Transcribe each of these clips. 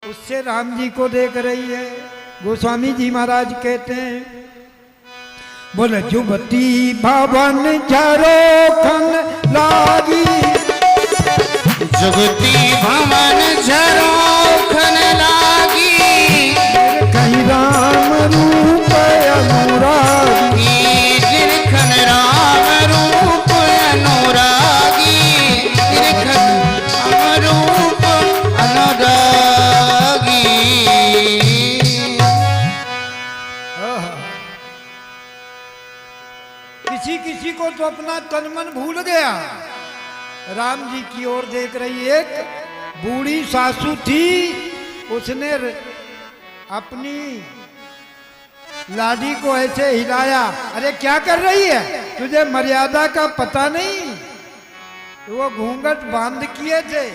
उससे राम जी को देख रही है। गोस्वामी जी महाराज कहते हैं, बोले जुबती भवन झरोखन लागी, जुगती भवन झरोखन लागी, कहीं राम रूप अनुरागी, जिनखन राम रूप अनुरागी, जिनखन राम रूप अनुरागी। किसी किसी को तो अपना तन मन भूल गया। राम जी की ओर देख रही एक बूढ़ी सासू थी, उसने अपनी लाडी को ऐसे हिलाया, अरे क्या कर रही है, तुझे मर्यादा का पता नहीं। तो वो घूंघट बांध किए थे,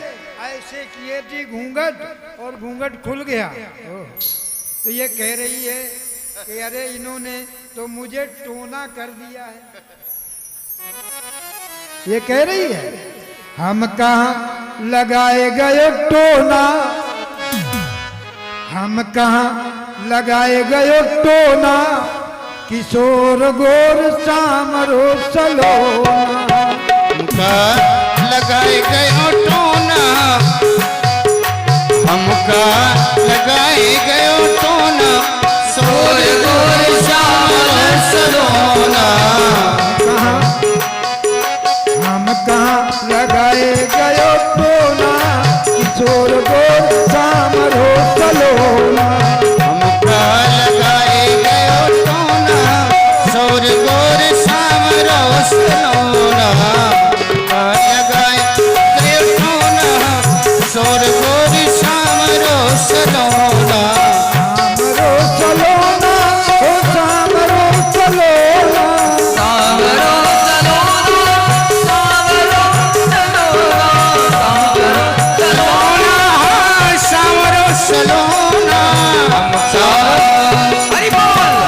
ऐसे किए थी घूंघट, और घूंघट खुल गया। तो ये कह रही है कि अरे इन्होंने तो मुझे टोना कर दिया है। ये कह रही है, हम कहाँ लगाए गए टोना, हम कहाँ लगाए गए टोना, किशोर गोर सामरो सलोना, हमका लगाए गयो टोना, हमका लगाए गयो टोना, सोर गोर सामरो सलोना। हम कहाँ लगाए गए टोना, किशोर गोर सामरो सलोना, हमका लगाए गयो टोना, सोर गोर सामरो सलोना, हमका लगाए गयो टोना, सोर गोर सामरो सलोना, सामरो सलोना, ओ सामरो सलोना, सामरो सलोना, हमका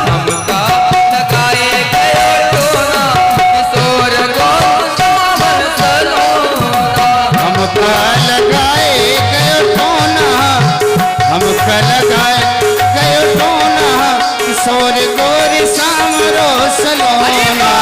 हमका लगाए गयो टोना, किशोर गोर सामरो सलोना, हमका लगाए गयो टोना, हमका लगाए गयो टोना, किशोर गोर सामरो सलोना।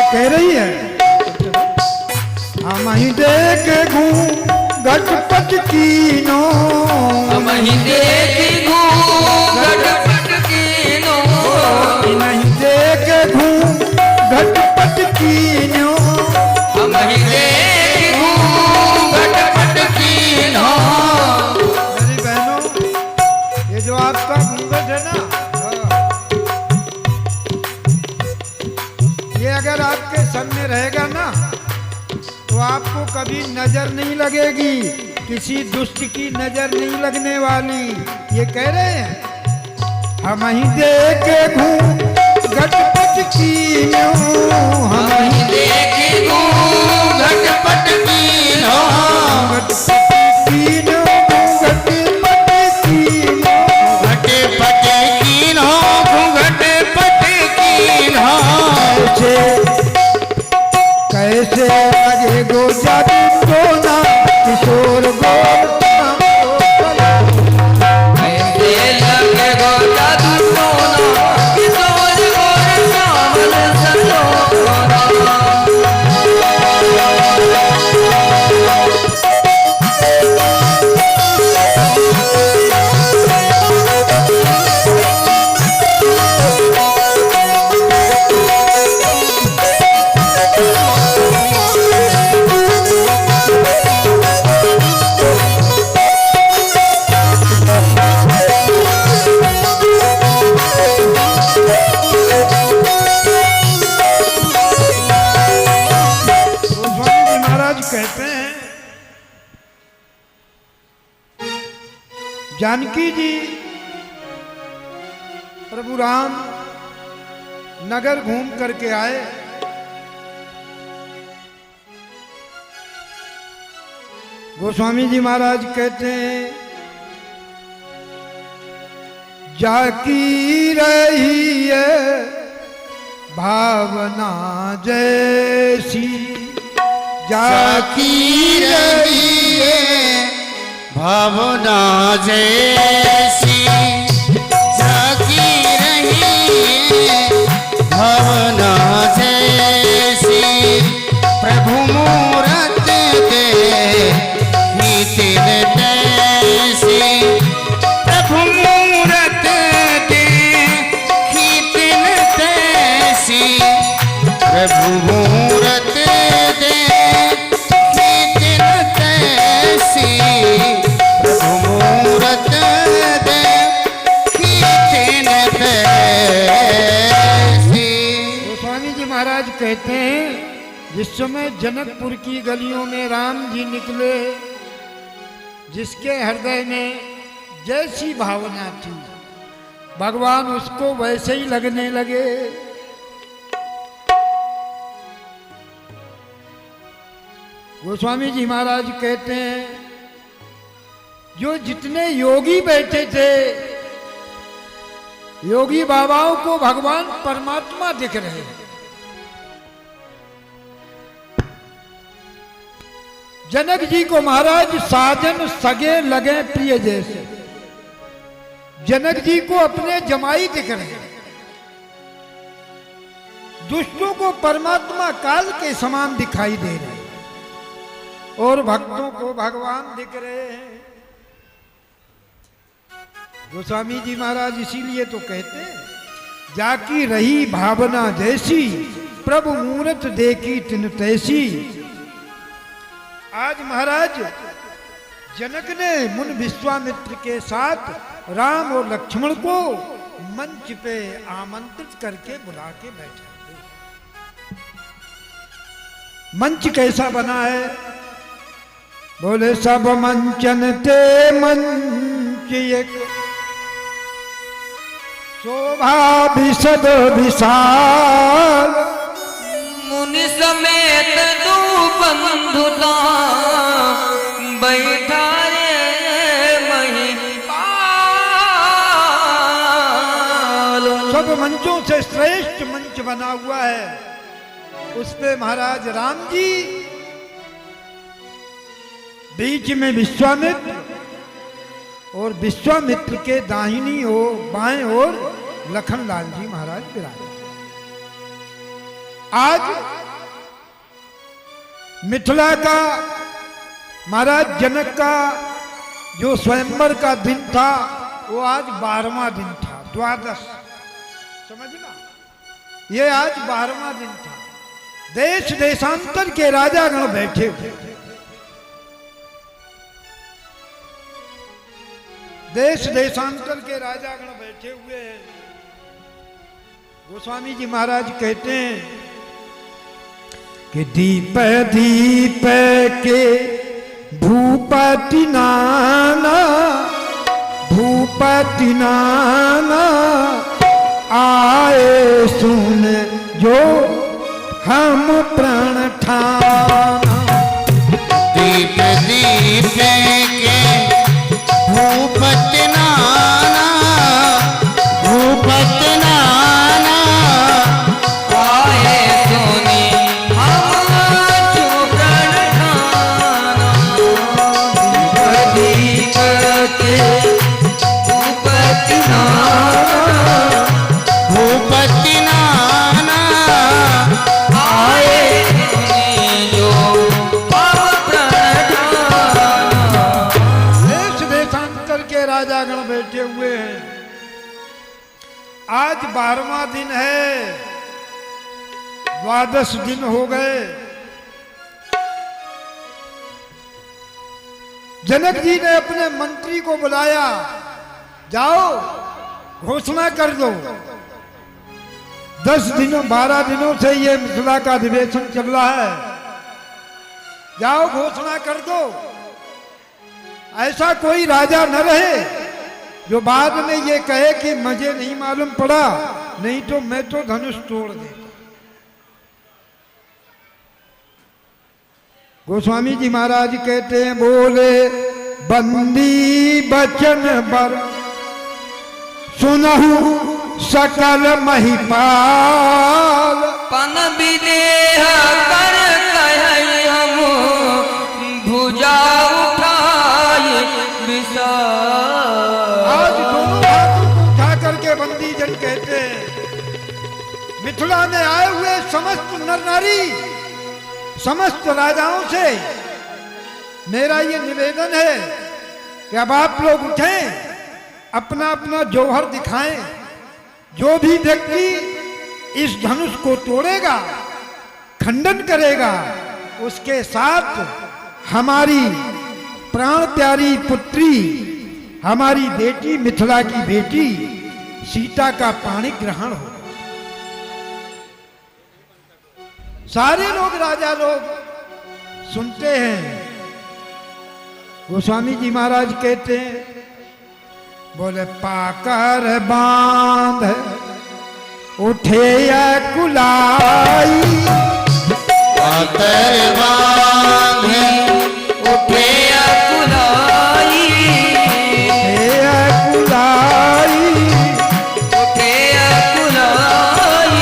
कह रही है, हम ही देख घटपट कीनो, हम ही देख घटपट कीनो, नहीं देख घटपट कीनो, हम ही देख घटपट कीनो। मेरी बहनों, ये जो आपका घूंघट है ना, ये अगर आपके सामने रहेगा ना, तो आपको कभी नजर नहीं लगेगी, किसी दुष्ट की नजर नहीं लगने वाली। ये कह रहे हैं, हम ही देखे घटपट कीनो, हम ही देख घटपट कीनो, घटपट कीनो, घटपट कीनो, घटपट कीनो, घटपट कीनो। कैसे लगे गो जादू टोना, किशोर गोर कैसे लगे गो जादू टोना, किशोर गोर सामरो सलोना। जानकी जी प्रभु राम नगर घूम करके आए। गोस्वामी जी महाराज कहते हैं, जाकी रही है भावना जैसी, जाकी रही है भावना जैसी, जाकी रही है भावना जैसी, प्रभु मूरत दे तिन तैसी, प्रभु मूरत दे तिन तैसी, प्रभु मूरत दे तिन तैसी, प्रभु मूरत दे तिन तैसी। गोस्वामी जी महाराज कहते हैं, जिस समय जनकपुर की गलियों में राम जी निकले, जिसके हृदय में जैसी भावना थी भगवान उसको वैसे ही लगने लगे। गोस्वामी जी महाराज कहते हैं, जो जितने योगी बैठे थे, योगी बाबाओं को भगवान परमात्मा दिख रहे हैं। जनक जी को महाराज साजन सगे लगे प्रिय जैसे, जनक जी को अपने जमाई दिख रहे हैं। दुष्टों को परमात्मा काल के समान दिखाई दे रहे हैं और भक्तों को भगवान दिख रहे हैं। गोस्वामी जी महाराज इसीलिए तो कहते हैं, जाकी रही भावना जैसी, प्रभु मूरत देखी तिन तैसी। आज महाराज जनक ने मुन विश्वामित्र के साथ राम और लक्ष्मण को मंच पे आमंत्रित करके बुला के बैठे थे। मंच कैसा बना है? बोले सब मंचन ते मंच एक, शोभा विशद विशाल, मुनि समेत दो बंधुता बैठा रे महिपाल। सब मंचों से श्रेष्ठ मंच बना हुआ है, उस पे महाराज राम जी, बीच में विश्वामित्र और विश्वामित्र के दाहिनी ओर बाएं ओर लखनलाल जी महाराज विराजे। आज मिथिला का महाराज जनक का जो स्वयंवर का दिन था, वो आज 12वां दिन था, द्वादश, समझना, ये आज 12वां दिन था। देश देशांतर के राजागण बैठे हुए, देश देशांतर के राजागण बैठे हुए हैं। गोस्वामी जी महाराज कहते हैं कि दीप दीप के भूपति नाना, भूपति नाना आए सुन जो हम प्रण ठाना। दीप दीप के भूपति नाना, भूपति नाना आए सुनी हम जो प्रण ठाना। दीप के भूपति नाना, भूपति नाना आए सुनी जो राजागण बैठे हुए हैं। आज 12वां दिन है, द्वादश दिन हो गए। जनक जी ने अपने मंत्री को बुलाया, जाओ घोषणा कर दो, 10 दिनों 12 दिनों से ये मिथिला का अधिवेशन चल रहा है, जाओ घोषणा कर दो, ऐसा कोई राजा न रहे जो बाद में ये कहे कि मुझे नहीं मालूम पड़ा, नहीं तो मैं तो धनुष तोड़ देता। गोस्वामी जी महाराज कहते हैं, बोले बंदी बचन बर सुनहु सकल महिपाल। पन विदेह कर कहि हम भुजा उठाए विशाल। आज दोनों हाथों को उठा करके बंदी जन कहते हैं, मिथिला में आए हुए समस्त नर नारी, समस्त राजाओं से मेरा ये निवेदन है कि अब आप लोग उठें, अपना अपना जौहर दिखाएं। जो भी व्यक्ति इस धनुष को तोड़ेगा, खंडन करेगा, उसके साथ हमारी प्राण प्यारी पुत्री, हमारी बेटी, मिथिला की बेटी सीता का पाणी ग्रहण हो। सारे लोग, राजा लोग सुनते हैं। गोस्वामी जी महाराज कहते हैं, बोले पाकर बांध उठे कुलाई। पाकर बांध उठे कुलाई। कुलाई उठे कुलाई।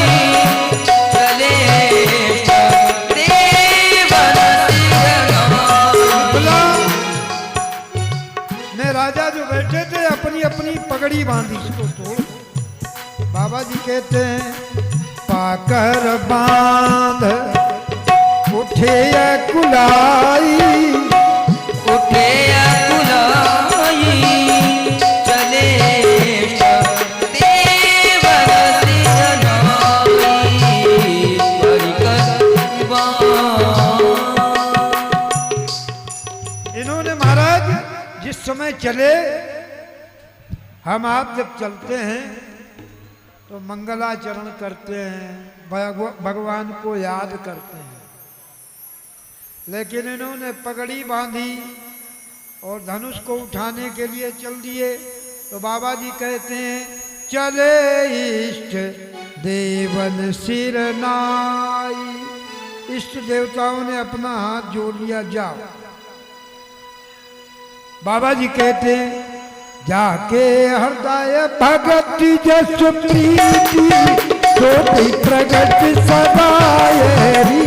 चले में राजा जो बैठे थे, अपनी अपनी पगड़ी बांधी, इसको तोड़। बाबा जी कहते हैं, पाकर बांध उठे कुलाई। उठे कुलाई। चले इन्होंने महाराज जिस समय चले, हम आप जब चलते हैं तो मंगलाचरण करते हैं, भगवान को याद करते हैं। लेकिन इन्होंने पगड़ी बांधी और धनुष को उठाने के लिए चल दिए। तो बाबा जी कहते हैं, चले इष्ट देवन सिर नाई। इष्ट देवताओं ने अपना हाथ जोड़ लिया, जाओ। बाबा जी कहते हैं, जाके हृदय भगत जस प्रीति ज्योति प्रगट सदायरी।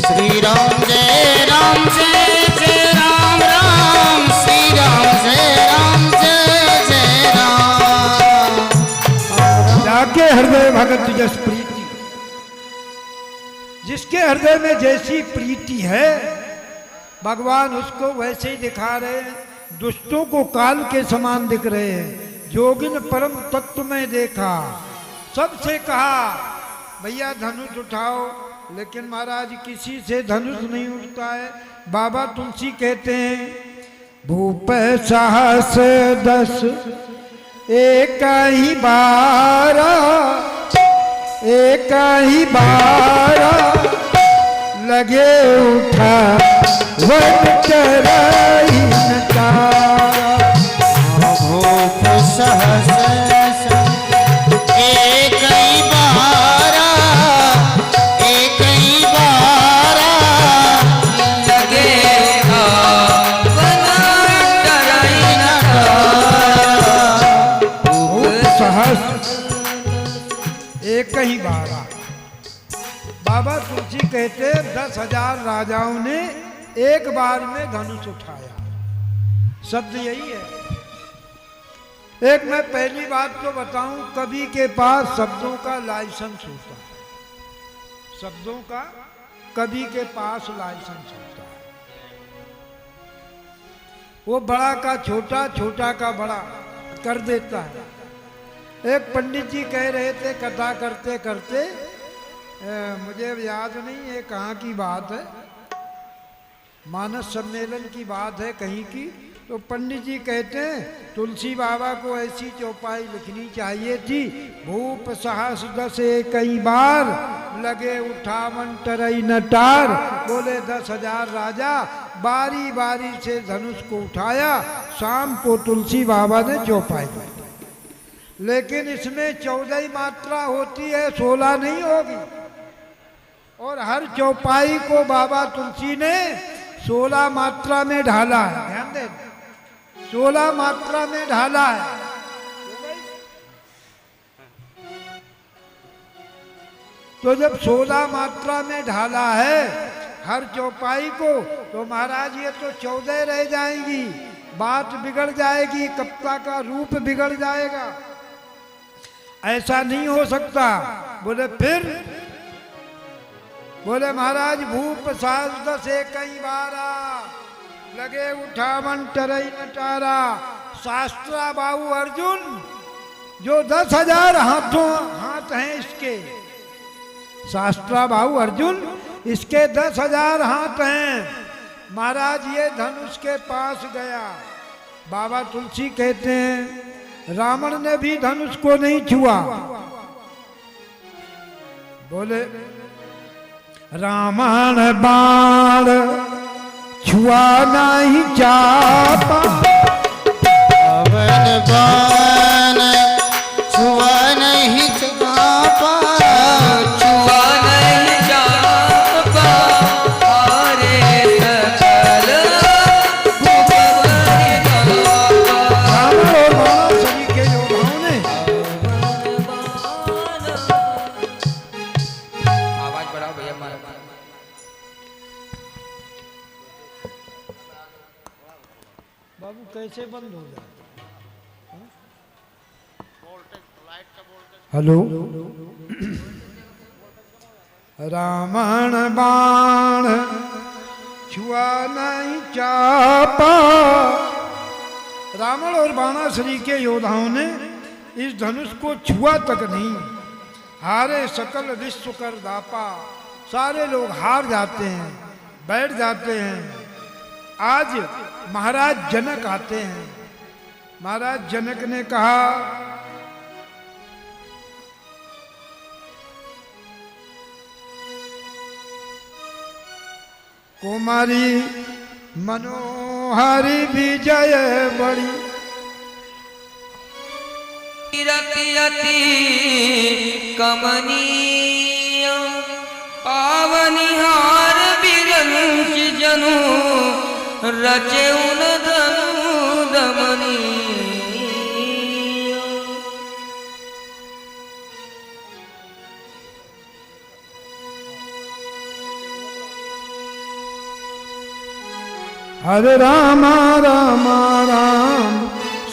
श्री राम जय राम जय जय राम राम। श्री राम जय राम जय जय राम। जाके हृदय भगत जस प्रीति, जिसके हृदय में जैसी प्रीति है भगवान उसको वैसे ही दिखा रहे हैं। दुष्टों को काल के समान दिख रहे हैं। जोगिन परम तत्व में देखा, सबसे कहा भैया धनुष उठाओ, लेकिन महाराज किसी से धनुष नहीं उठता है। बाबा तुलसी कहते हैं, भूप साहस 10 एक ही बारा, एक ही बारा लगे उठा वन चराई नचारा। भूप सहस एक ही बारा। एक ही बारा लगे सहस एक ही बारा। बाबा तुलसी कहते 10,000 राजाओं ने एक बार में धनुष उठाया। शब्द यही है। एक मैं पहली बात तो बताऊं, कवि के पास शब्दों का लाइसेंस होता है। शब्दों का कवि के पास लाइसेंस होता है। वो बड़ा का छोटा, छोटा का बड़ा कर देता है। एक पंडित जी कह रहे थे कथा करते करते, मुझे याद नहीं है कहाँ की बात है, मानस सम्मेलन की बात है कहीं की। तो पंडित जी कहते हैं तुलसी बाबा को ऐसी चौपाई लिखनी चाहिए थी, भूप साहस दस कई बार लगे उठावन टरई नटार। बोले 10,000 राजा बारी बारी से धनुष को उठाया, शाम को तुलसी बाबा ने चौपाई की। लेकिन इसमें 14 ही मात्रा होती है, 16 नहीं होगी। और हर चौपाई को बाबा तुलसी ने 16 मात्रा में ढाला है। ध्यान दे, 16 मात्रा में ढाला है। तो जब 16 मात्रा में ढाला है हर चौपाई को, तो महाराज ये तो 14 रह जाएंगी, बात बिगड़ जाएगी, कप्ता का रूप बिगड़ जाएगा, ऐसा नहीं हो सकता। बोले फिर? बोले महाराज भूप सास 10 कई बारा लगे उठावन टरई नटारा। शास्त्रा बाहु अर्जुन जो 10,000 हाथ हैं इसके, शास्त्रा बाहु अर्जुन इसके 10,000 हाथ हैं। महाराज ये धनुष के पास गया। बाबा तुलसी कहते हैं रावण ने भी धनुष को नहीं छुआ। बोले रावण बाण छुआ नहीं चापा, रावण बाण छुआ नहीं चापा, छुआ नहीं चापा, हरे सकल भुवन धामा। रावण और बाण सभी के योद्धाओं ने आवाज बढ़ाओ भैया मारा। बाबू कैसे बंद हो जाए? हेलो। रावण बाण छुआ नहीं चापा। रावण और बाणासुरी के योद्धाओं ने इस धनुष को छुआ तक नहीं। हारे सकल विश्व कर दापा। सारे लोग हार जाते हैं, बैठ जाते हैं। आज महाराज जनक आते हैं। महाराज जनक ने कहा कुमारी मनोहरी विजय बड़ी। रति अति कमनीय पावनिहार बिरंच जनु रचे उन धनु दमनी। हरे राम राम राम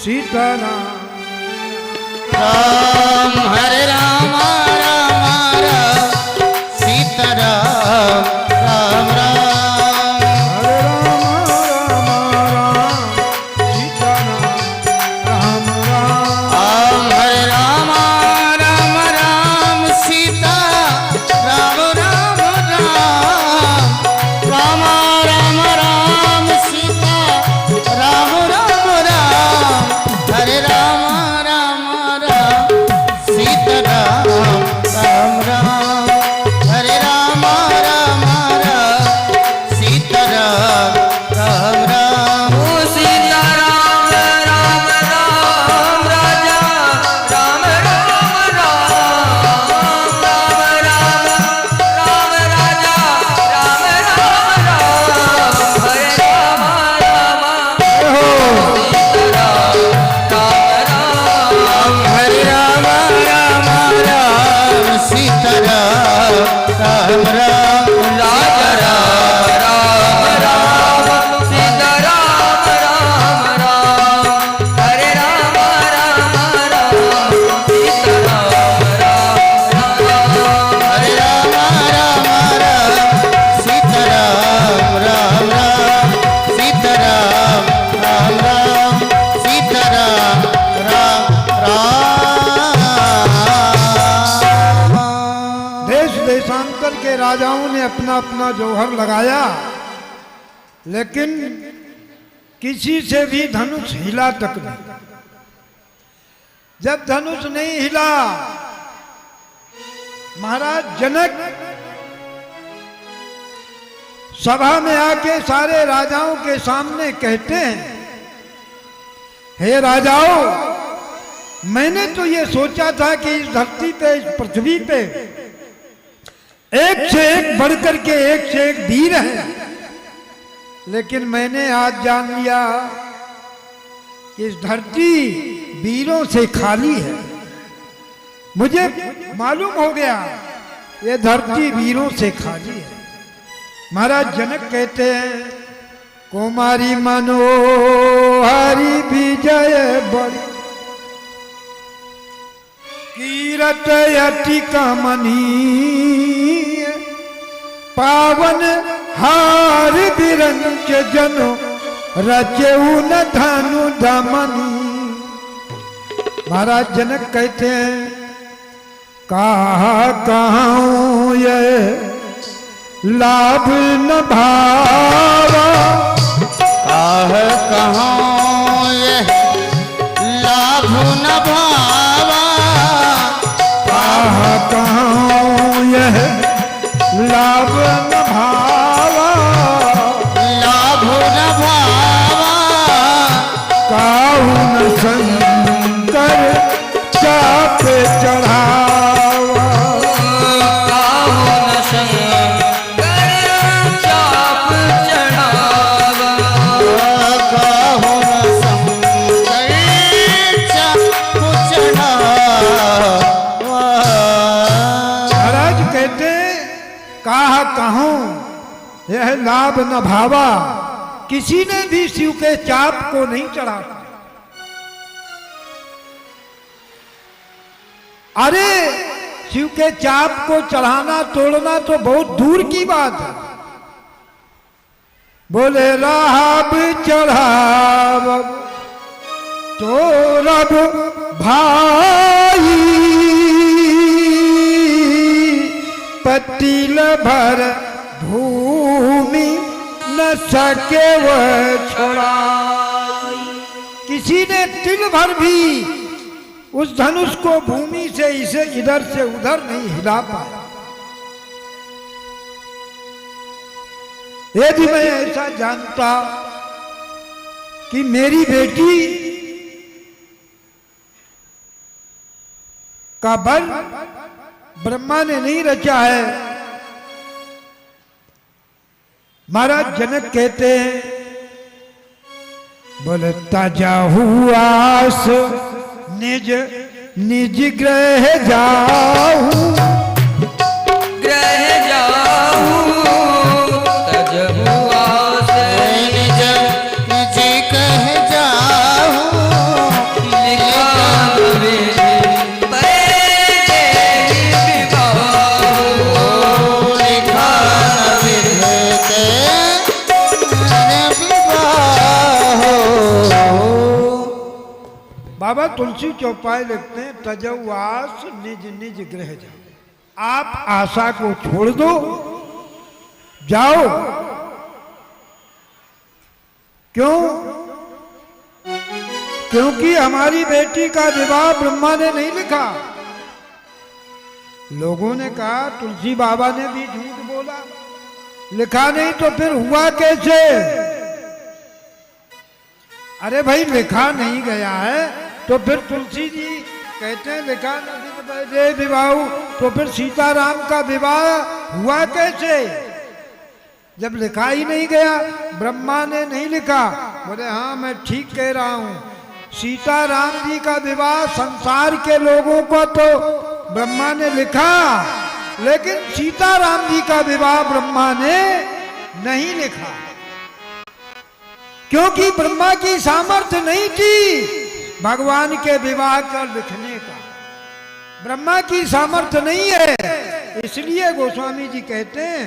सीताराम। राम हरे राम राम राम सीताराम राम राम। हरे राम राम राम सीताराम राम राम। राम हरे राम राम राम सीता राम राम राम। राम राम राम सीता राम राम राम। हरे राम राम राम सीता राम राम राम। हरे राम राम राम सीता राम राम राम। ओ सीता राम राम राम राजा राम राम राम। राम राम राम राजा राम राम राम। हरे राम राम सीता राम राम राम। हरे राम राम राम सीता राम राम राम। राजा राम राम सीता राम राम राम। हरे राम राम राम सीता राम राम राम। हरे राम राम राम सीता राम राम राम। सीता राम राम राम सीता राम राम राम। देश देशांतर के राजाओं ने अपना अपना जौहर लगाया, लेकिन किसी से भी धनुष हिला तक नहीं। जब धनुष नहीं हिला, महाराज जनक सभा में आके सारे राजाओं के सामने कहते हैं, हे राजाओं, मैंने तो ये सोचा था कि इस धरती पे, इस पृथ्वी पे एक से एक बढ़कर के एक से एक वीर है, लेकिन मैंने आज जान लिया कि इस धरती वीरों से खाली है। मुझे मालूम हो गया ये धरती वीरों से खाली है। महाराज जनक कहते हैं, कुमारी मनोहरी विजय बड़ी, कीरत अति कमनीय, पावन हार बिरंज जनो, रचेऊ न धनु दमनी। महाराज जनक कहते हैं, कहा कहूँ ये लाभ न भावा, कहाँ ये लाभ न भावा, कहूँ यह लाभ न भावा, लाभ न भावा, काहू न शंकर चाप चढ़ावा, काहू न शंकर चाप चढ़ावा, काहू न शंकर चाप चढ़ावा। महाराज कहते, कहा कहूँ यह लाभ न भावा, किसी ने भी शिव के चाप को नहीं चढ़ा। अरे शिव के चाप को चढ़ाना तोड़ना तो बहुत दूर की बात है। बोले राहब चढ़ाव तो रब भाई, पतिल भर भूमि न सके वह छोड़ाई। किसी ने तिल भर भी उस धनुष को भूमि से इसे इधर से उधर नहीं हिला पाया। यदि मैं ऐसा जानता कि मेरी बेटी का बल ब्रह्मा ने नहीं रचा है। महाराज जनक कहते हैं, बोले ताजा हुआस निज निज ग्रह जाऊं, ग्रह जाऊं, तज हुआ से निज निज कह जाऊं, लिखा विधि पैदे विवाह, लिखा विधि बाबा तुलसी चौपाई लिखते हैं, तजवास निज निज गृह जाओ। आप आशा को छोड़ दो, जाओ। क्यों? क्योंकि हमारी बेटी का विवाह ब्रह्मा ने नहीं लिखा। लोगों ने कहा तुलसी बाबा ने भी झूठ बोला, लिखा नहीं तो फिर हुआ कैसे? अरे भाई लिखा नहीं गया है तो फिर तुलसी जी कहते हैं लिखा नहीं विवाह, तो फिर सीताराम का विवाह हुआ कैसे जब लिखा ही नहीं गया? ब्रह्मा ने नहीं लिखा। बोले हाँ मैं ठीक कह रहा हूँ, सीताराम जी का विवाह संसार के लोगों को तो ब्रह्मा ने लिखा, लेकिन सीताराम जी का विवाह ब्रह्मा ने नहीं लिखा, क्योंकि ब्रह्मा की सामर्थ्य नहीं थी भगवान के विवाह का लिखने का। ब्रह्मा की सामर्थ्य नहीं है, इसलिए गोस्वामी जी कहते हैं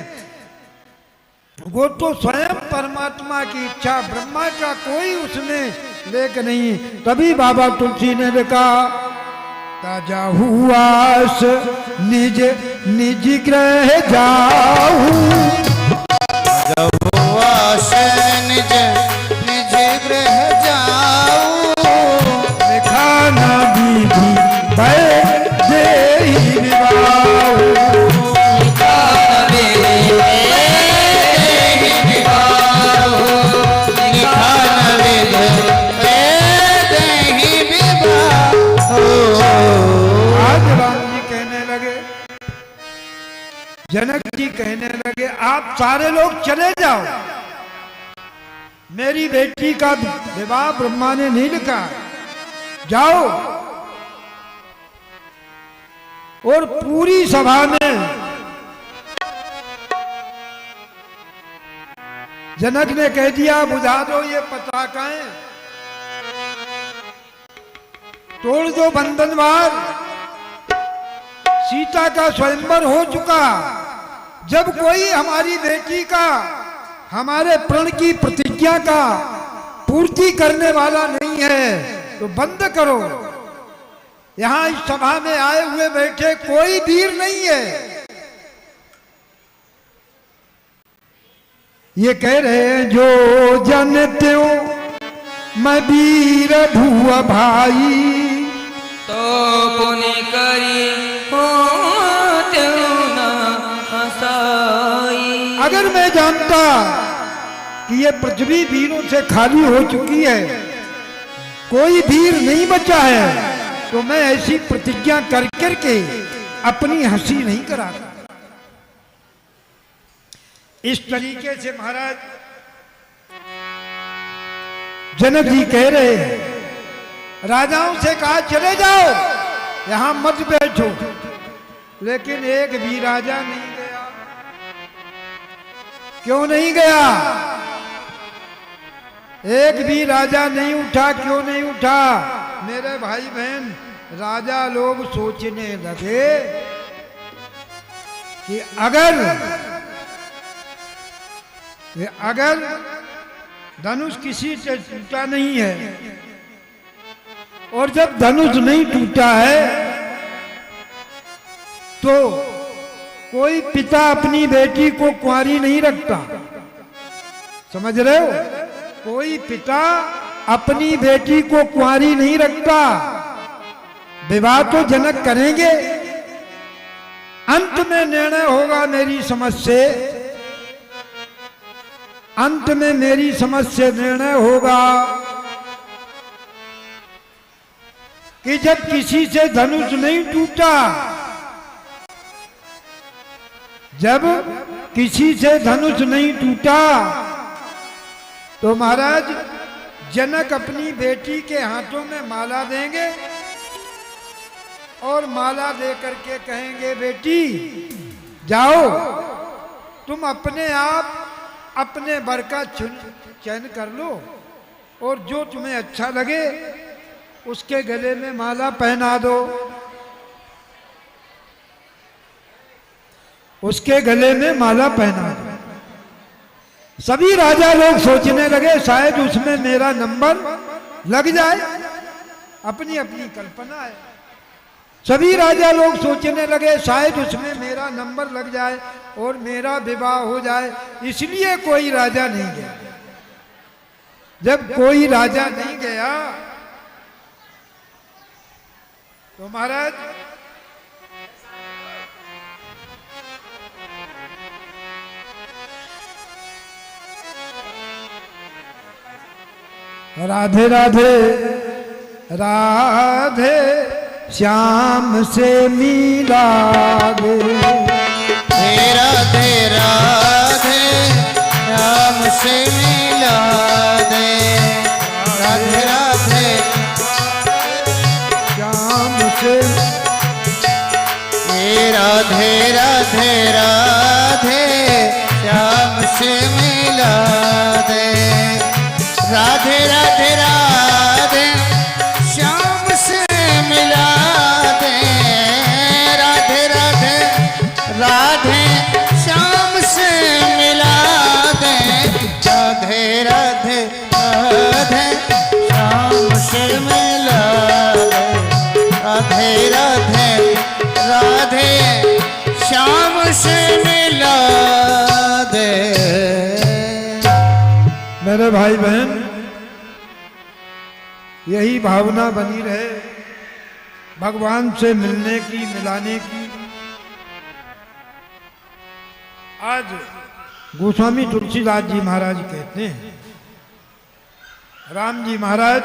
वो तो स्वयं परमात्मा की इच्छा, ब्रह्मा का कोई उसमें लेख नहीं। तभी बाबा तुलसी ने लिखा, ताजा हुआस निज निज ग्रह जाऊं, हुआस निज निज जनक जी कहने लगे आप सारे लोग चले जाओ, मेरी बेटी का विवाह ब्रह्मा ने नहीं लिखा, जाओ। और पूरी सभा में जनक ने कह दिया बुझा दो ये पताकाएं, तोड़ दो बंधनवार, सीता का स्वयंवर हो चुका। जब कोई हमारी बेटी का, हमारे प्रण की प्रतिज्ञा का पूर्ति करने वाला नहीं है तो बंद करो। यहां इस सभा में आए हुए बैठे कोई वीर नहीं है। ये कह रहे हैं जो जानते हो मैं वीर भुआ भाई, तो पुनि करी हो त्यों न हंसाई। अगर मैं जानता कि ये पृथ्वी वीरों से खाली हो चुकी है, कोई वीर नहीं बचा है, तो मैं ऐसी प्रतिज्ञा कर करके अपनी हंसी नहीं कराता। इस तरीके से महाराज जनक जी कह रहे हैं, राजाओं से कहा चले जाओ, यहां मत बैठो, लेकिन एक भी राजा नहीं गया। क्यों नहीं गया? एक भी राजा नहीं उठा। क्यों नहीं उठा? मेरे भाई बहन, राजा लोग सोचने लगे कि अगर धनुष किसी से टूटा नहीं है, और जब धनुष नहीं टूटा है तो कोई पिता अपनी बेटी को कुंवारी नहीं रखता। समझ रहे हो? कोई पिता अपनी बेटी को कुंवारी नहीं रखता। विवाह तो जनक करेंगे, अंत में निर्णय होगा मेरी समझ से, अंत में मेरी समझ से निर्णय होगा कि जब किसी से धनुष नहीं टूटा, जब किसी से धनुष नहीं टूटा, तो महाराज जनक अपनी बेटी के हाथों में माला देंगे और माला दे करके कहेंगे बेटी जाओ, तुम अपने आप अपने वर का चयन कर लो, और जो तुम्हें अच्छा लगे उसके गले में माला पहना दो, उसके गले में माला पहना दो। सभी राजा लोग सोचने लगे शायद उसमें मेरा नंबर लग जाए, अपनी अपनी कल्पना है। सभी राजा लोग सोचने लगे शायद उसमें मेरा नंबर लग जाए और मेरा विवाह हो जाए, इसलिए कोई राजा नहीं गया। जब कोई राजा नहीं गया तो महाराज राधे राधे राधे श्याम से मिला दे, राधे राधे श्याम से मिला दे, राधे राधे श्याम से, राधे राधे राधे श्याम से मिला दे, राधे राधे राधे श्याम से मिला दे, राधे राधे राधे श्याम से मिला दे, राधे राधे राधे श्याम से मिला दे, राधे राधे राधे श्याम से मिला दे। मेरे भाई बहन, यही भावना बनी रहे भगवान से मिलने की, मिलाने की। आज गोस्वामी तुलसीदास जी महाराज कहते हैं, राम जी महाराज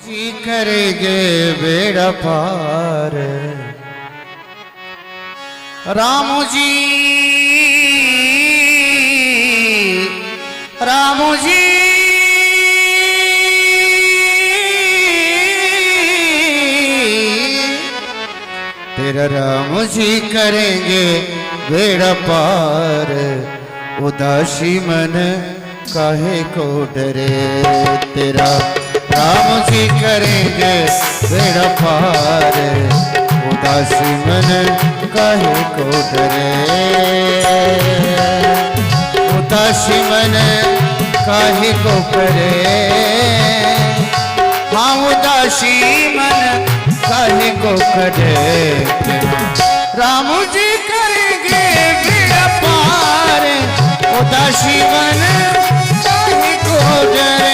जी करेंगे बेड़ा पार, राम जी राम जी तेरा राम जी करेंगे बेड़ा पार, उदासी मन काहे को डरे। तेरा राम जी करेंगे बेड़ा पार, उदासी मन काहे को डरे। उदासी मन काहे को करे, हाँ उदासी मन काहे को करे। राम जी करेंगे बेड़ा पार, उदासी मन काहे को डरे।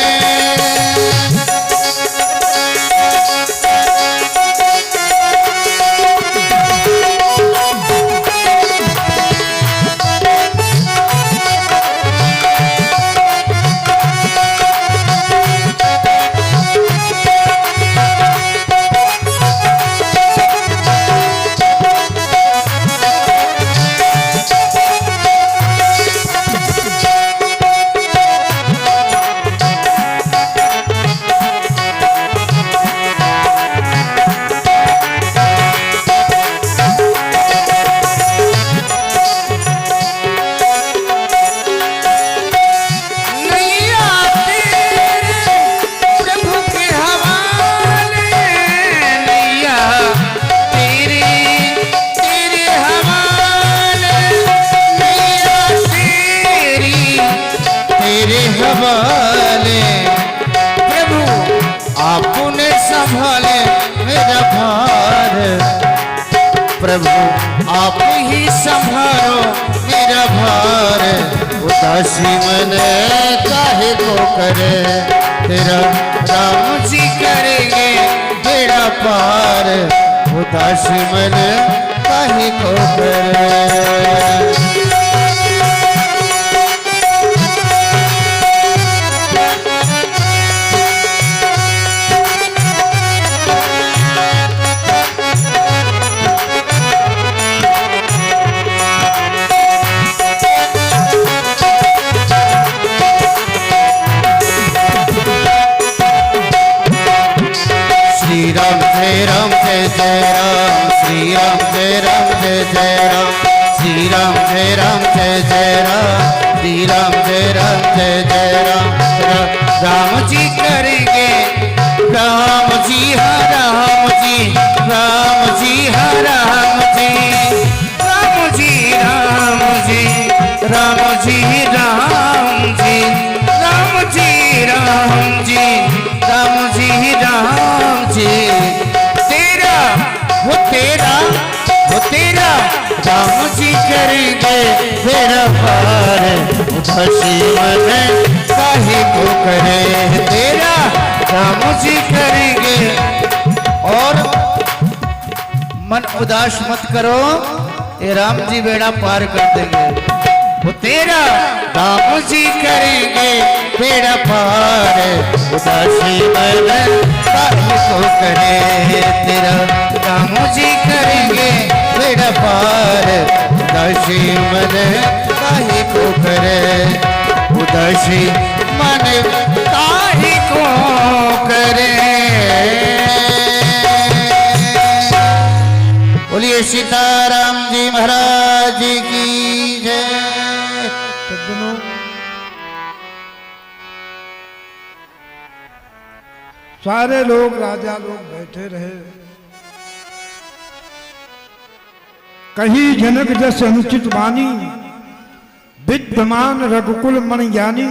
प्रभु आप ही संभालो मेरा भार, उदासी मन काहे को करे। तेरा राम जी करेंगे बेड़ा पार, उदासी मन काहे को करे। श्री राम जय राम जय जय राम, श्री राम जय राम जय जय राम, श्री राम जय राम जय जय राम, श्री राम जय राम जय जय राम। राम जी करेंगे राम जी हाँ राम जी, राम जी हाँ राम जी, राम जी राम जी, राम जी राम जी, राम जी राम जी, राम जी राम जी। तेरा वो तेरा राम जी करेंगे बेड़ा पार, उदासी मन काहे को करे। तेरा राम जी करेंगे, और मन उदास मत करो, ये राम जी बेड़ा पार कर देंगे। वो तेरा राम जी करेंगे बेड़ा पार, उदासी मन काहे को करे। तेरा राम जी करेंगे बेड़ा पार, उदासी मन काहे को करे। उदासी मन काहे को करे। बोलिए सीताराम जी महाराज की जय। सज्जनों, सारे लोग राजा लोग बैठे रहे। कहीं जनक जस अनुचित वाणी, विद्यमान रघुकुल मन ज्ञानी।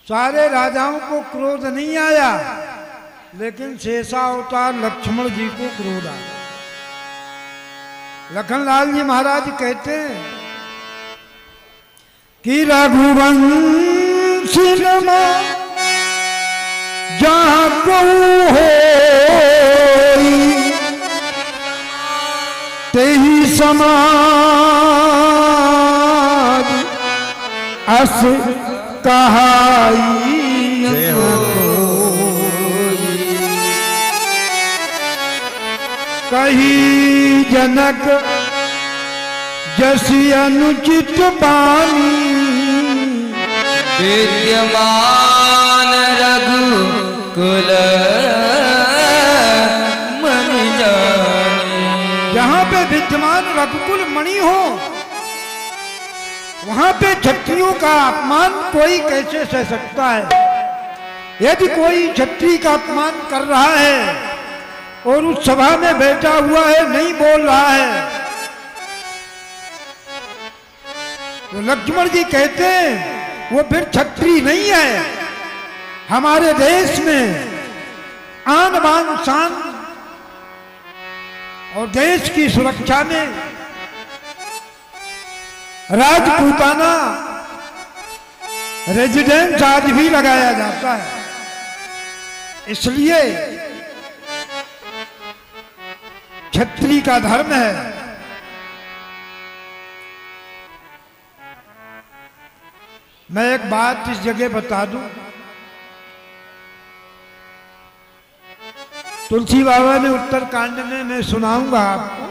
सारे राजाओं को क्रोध नहीं आया, लेकिन शेषावतार लक्ष्मण जी को क्रोध आया। लखनलाल जी महाराज कहते हैं कि रघुवंश जहाँ को होई, तेहि समाज अस कहाई। कही जनक जसी अनुचित बानी, विद्यमान रघुकुल मणि जानी। जहाँ पे विद्यमान रघुकुल मणि हो वहां पे क्षत्रियों का अपमान कोई कैसे सह सकता है। यदि कोई क्षत्रिय का अपमान कर रहा है और उस सभा में बैठा हुआ है, नहीं बोल रहा है, तो लक्ष्मण जी कहते हैं वो फिर क्षत्रिय नहीं है। हमारे देश में आन बान शान और देश की सुरक्षा में राजपूताना रेजिडेंस आज भी लगाया जाता है। इसलिए क्षत्रिय का धर्म है। मैं एक बात इस जगह बता दूं, तुलसी बाबा ने उत्तरकांड में मैं सुनाऊंगा आपको,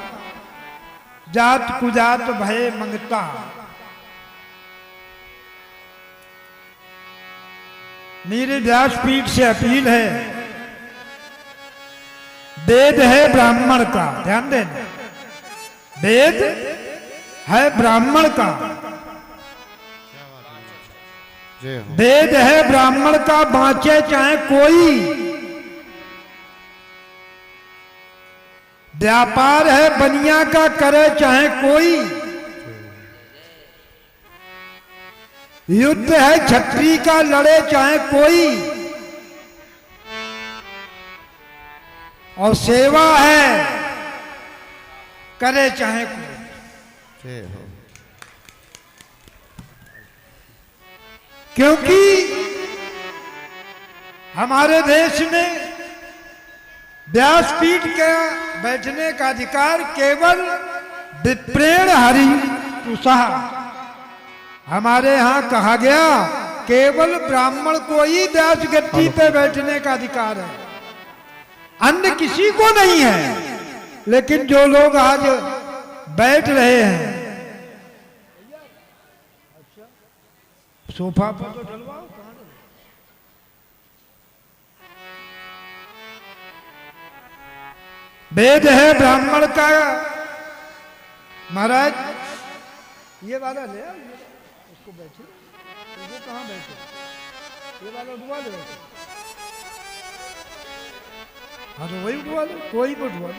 जात कुजात भय मंगता। मेरे व्यासपीठ से अपील है, वेद है ब्राह्मण का, ध्यान देना, वेद है ब्राह्मण का, वेद है ब्राह्मण का, बाँचे चाहे कोई। व्यापार है बनिया का, करे चाहे कोई। युद्ध है क्षत्रिय का, लड़े चाहे कोई। और सेवा है, करे चाहे कोई। क्योंकि हमारे देश में व्यासपीठ के बैठने का अधिकार केवल विप्रेण हरि तुषः। हमारे यहाँ कहा गया केवल ब्राह्मण को ही व्यास गद्दी पे बैठने का अधिकार है, अन्य किसी को नहीं है। लेकिन जो लोग आज बैठ रहे हैं, सोफा पर तो डलवाओ, वेद है ब्राह्मण का। महाराज ये वाला ले आओ, उसको बैठे, वो कहाँ बैठे, ये वाला उठवा ले। हाँ तो वही उठवा लो, कोई भी उठवा लो।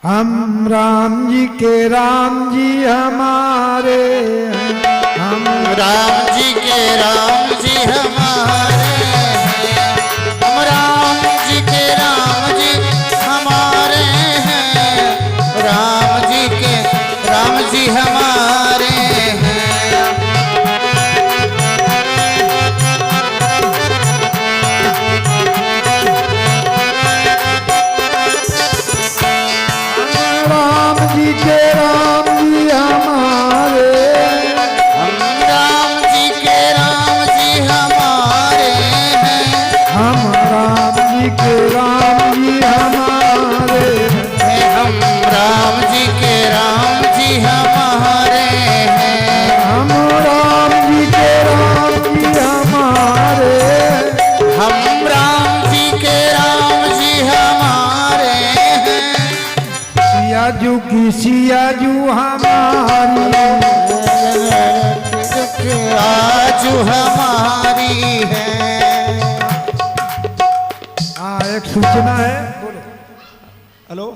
हम राम जी के राम जी हमारे, हम राम जी के राम जी हमारे हैं, हम राम जी के राम जी हमारे हैं, राम जी के राम जी हमारे हैं। राम जी के राम जी हमारे, हम राम जी के राम जी हमारे हैं, हम राम जी के राम जी हमारे हैं, हम राम जी के राम जी हमारे हैं, हम राम जी के राम जी हमारे, हम राम जी के राम जी हमारे हैं। सियाजू की सियाजू हमारी, आज हमारी है। हाँ एक सूचना है, बोलो। हेलो,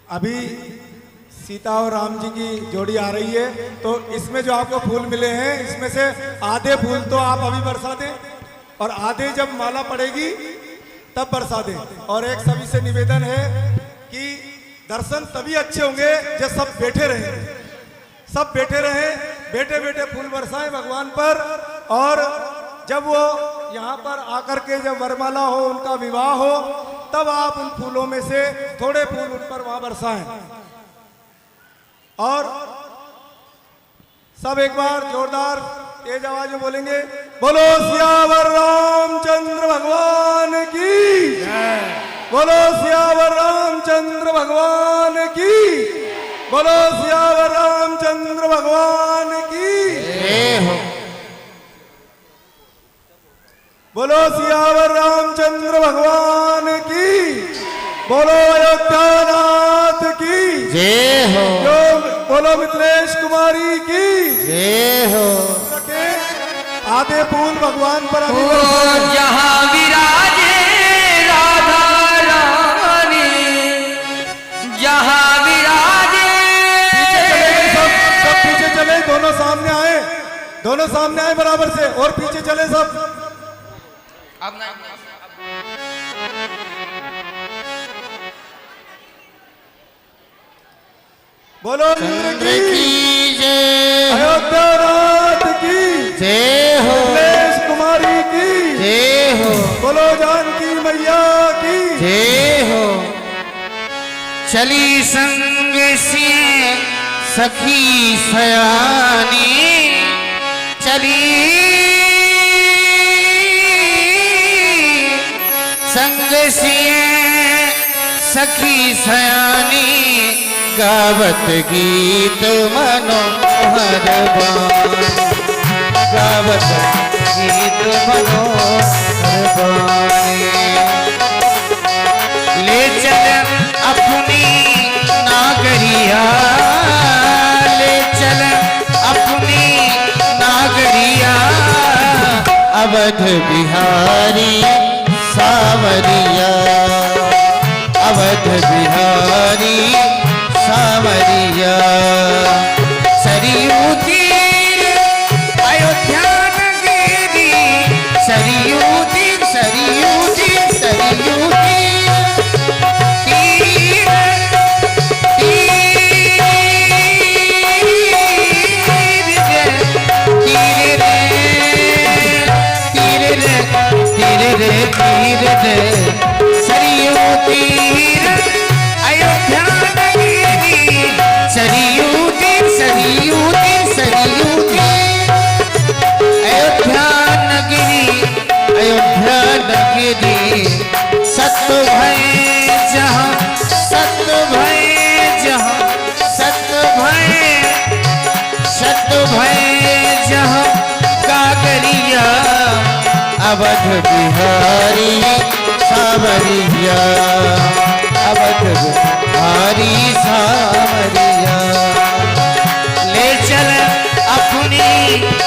अभी सीता और राम जी की जोड़ी आ रही है, तो इसमें जो आपको फूल मिले हैं, इसमें से आधे फूल तो आप अभी बरसा दें और आधे जब माला पड़ेगी तब बरसा दें। और एक सभी से निवेदन है कि दर्शन तभी अच्छे होंगे जब सब बैठे रहें, सब बैठे रहें, बैठे बैठे फूल बरसाएं भगवान पर। और जब वो यहाँ पर आकर के जब वरमाला हो, उनका विवाह हो, तब आप उन फूलों में से थोड़े फूल उन पर वहाँ बरसाएं। और सब एक बार जोरदार तेज आवाज में बोलेंगे, बोलो सियावर रामचंद्र भगवान की, बोलो सियावर रामचंद्र भगवान की, बोलो सियावर रामचंद्र भगवान की, जय हो। बोलो सियावर रामचंद्र भगवान की, बोलो अयोध्यानाथ की जय हो। बोलो मिथिलेश कुमारी की जय हो। आधे फूल भगवान पर अभी ओ जहाँ विराजे राधा रानी, जहाँ विराजे। सब पीछे चले, दोनों सामने आए, दोनों सामने आए बराबर से, और पीछे चले सब। अब नहीं बोलो चंद्र की जय, अयोध्यानाथ की जय हो। मिथिलेश कुमारी की जय हो। बोलो जानकी मैया की जय हो। चली संग से सखी सयानी, चली संग से सखी सयानी, गावत गीत मनोहर बानी, गावत गीत मनोहर बानी। ले चल अपनी नागरिया, ले चल अपनी नागरिया, अवध बिहारी सावरिया, अवध बिहारी सावरिया। सरयू तीर अयोध्या नगरी, सरयू तीर, सरयू तीर, सरयू तीर, तीर तीर रे, सरयू तीर अयोध्या नगरी, सरयू तीर, सरयू तीर, सरयू तीर अयोध्या नगरी, अयोध्या नगरी। सत्य भय जहाँ, सत्य भय जहाँ, सत्य भय, सत्य भय जहाँ कागरिया, अवध बिहारी सावरिया, अवध बिहारी सावरिया। ले चल अपनी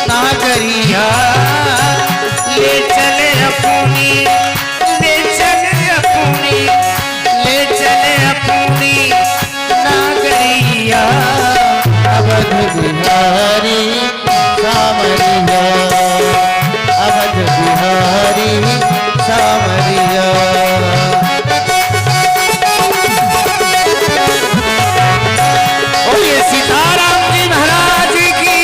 नागरिया, ले चल अपनी, ले चल अपनी, ले चल अपनी नागरिया, अवध बिहारी सावरिया, अवध बिहारी सावरिया। बोलिए सीताराम जी महाराज की।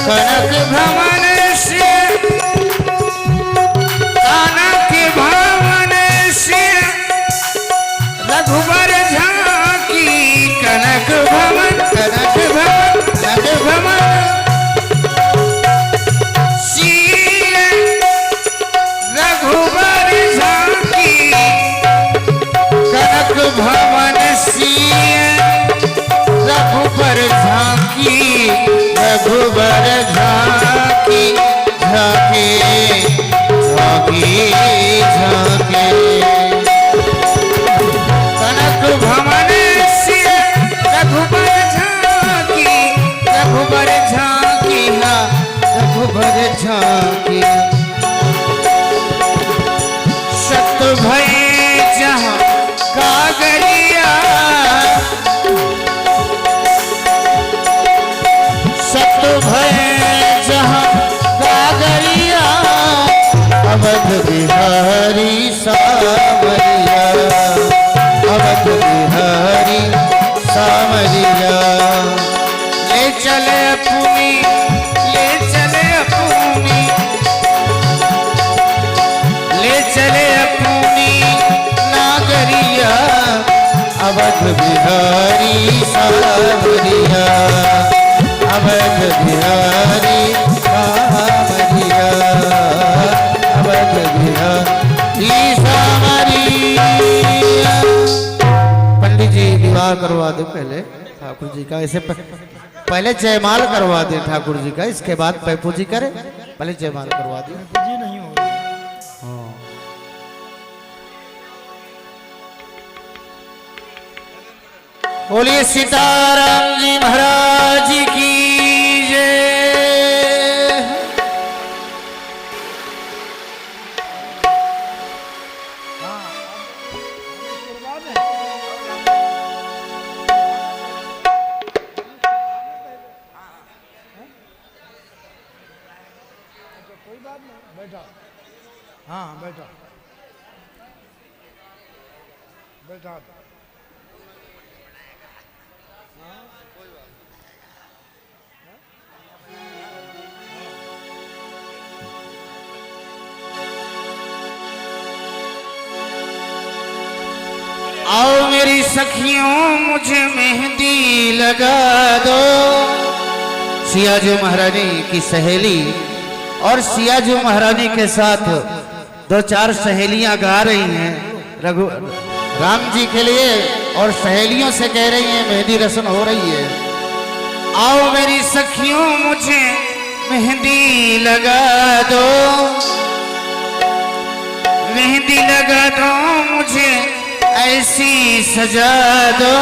कनक भवन से, कनक भवन से रघुबर झांकी, कनक भवन, कनक भवन, कनक भवन सिय रघुबर झांकी, कनक भवन सिय रघुबर झांकी, रघुबर झांकी, झांकी, झांकी, झांकी। कनक भवन से रघुबर झांकी, रघुबर झांकी, रघुबर झांकी। सत्य भय जहाँ कागरिया, सावरिया। ले चले अपनी, ले चले अपनी, ले चले अपनी नागरिया, अवध बिहारी सावरिया, अवध बिहारी सावरिया, अवध बिहारी सावरिया। पंडित जी विवाह करवा दो पहले ठाकुर जी का, ऐसे पहले जयमाल करवा दे ठाकुर जी का, इसके बाद पैपू जी करे, पहले जयमाल करवा दे। जी नहीं हो रही। बोलिए सीताराम जी महाराज की जय। बैठा, हाँ बैठा, बैठा। आओ मेरी सखियों मुझे मेहंदी लगा दो। सियाजू महारानी की सहेली और सियाजू महारानी के साथ दो चार सहेलियां गा रही हैं रघु राम जी के लिए, और सहेलियों से कह रही हैं मेहंदी रस्म हो रही है। आओ मेरी सखियों मुझे मेहंदी लगा दो, मेहंदी लगा दो मुझे ऐसी सजा दो,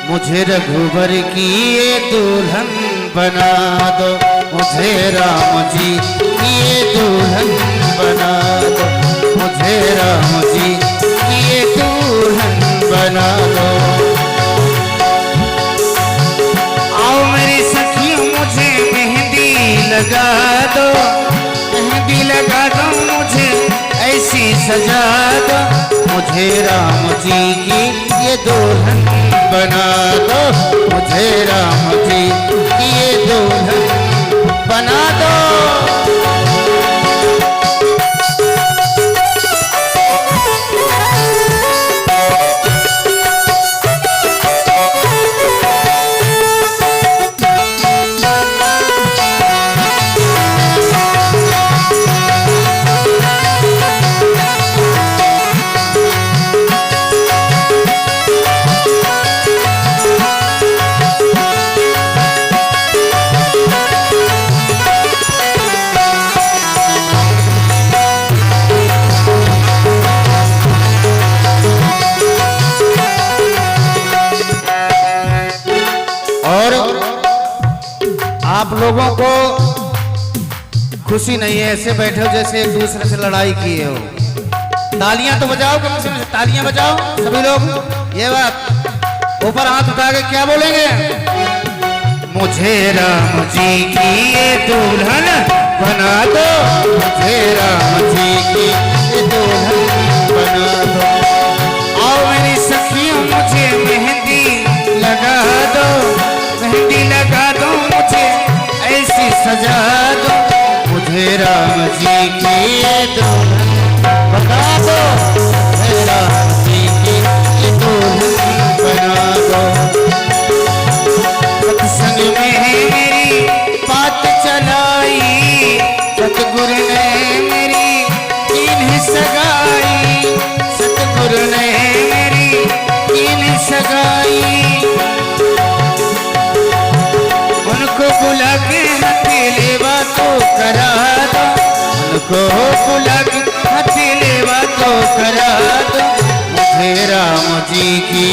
मुझे रघुबर की ये दुल्हन बना दो, मुझे राम जी की ये दुल्हन बना दो, मुझे राम जी की ये दुल्हन बना दो। आओ मेरी सखियों मुझे मेहंदी लगा दो, मेहंदी लगा दो मुझे ऐसी सजा दो, मुझे राम जी की ये दुल्हन बना दो, मुझे राम जी की ये दुल्हन बना दो। आप लोगों को खुशी नहीं है, ऐसे बैठे हो जैसे एक दूसरे से लड़ाई किए हो। तालियां तो बजाओ, कम से कम तालियां बजाओ सभी लोग। ये बात ऊपर हाथ उठा के क्या बोलेंगे? मुझे राम जी की ये दुल्हन बना दो, मुझे राम जी की ये दुल्हन बना दो। आओ मेरी सखियों मुझे मेहंदी लगा दो, मेहंदी लगा दो मुझे ऐसी सजा दो, मुझे राम जी की ये दुल्हन बना दो, मुझे राम जी की ये दुल्हन बना दो। सत्संग में मेरी बात चलाई, सतगुरु ने मेरी इन्हें सगाई, सतगुरु ने मेरी इन्हें सगाई। उनको बुला के हथेलेवा तो करा दो, उनको बुला के हथेलेवा तो करा दो, मुझे राम जी की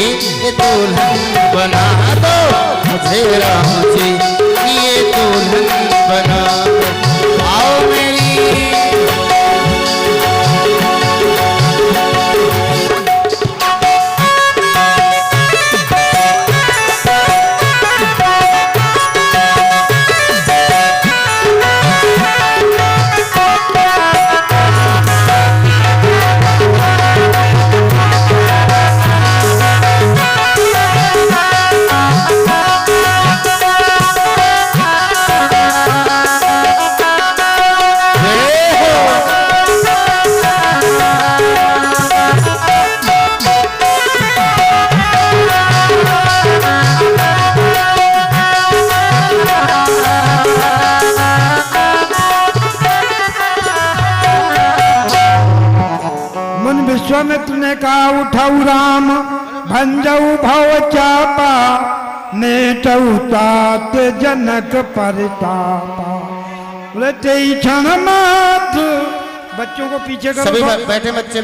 ये दुल्हन बना दो, मुझे राम जी की ये दुल्हन बना दो। आओ मेरी विश्वामित्र ने कहा उठाऊ राम भंजऊ भव चापा नेटऊ तात जनक परितापा। बोले तेई क्षण मात्र, बच्चों को पीछे करो, सभी बैठे बच्चे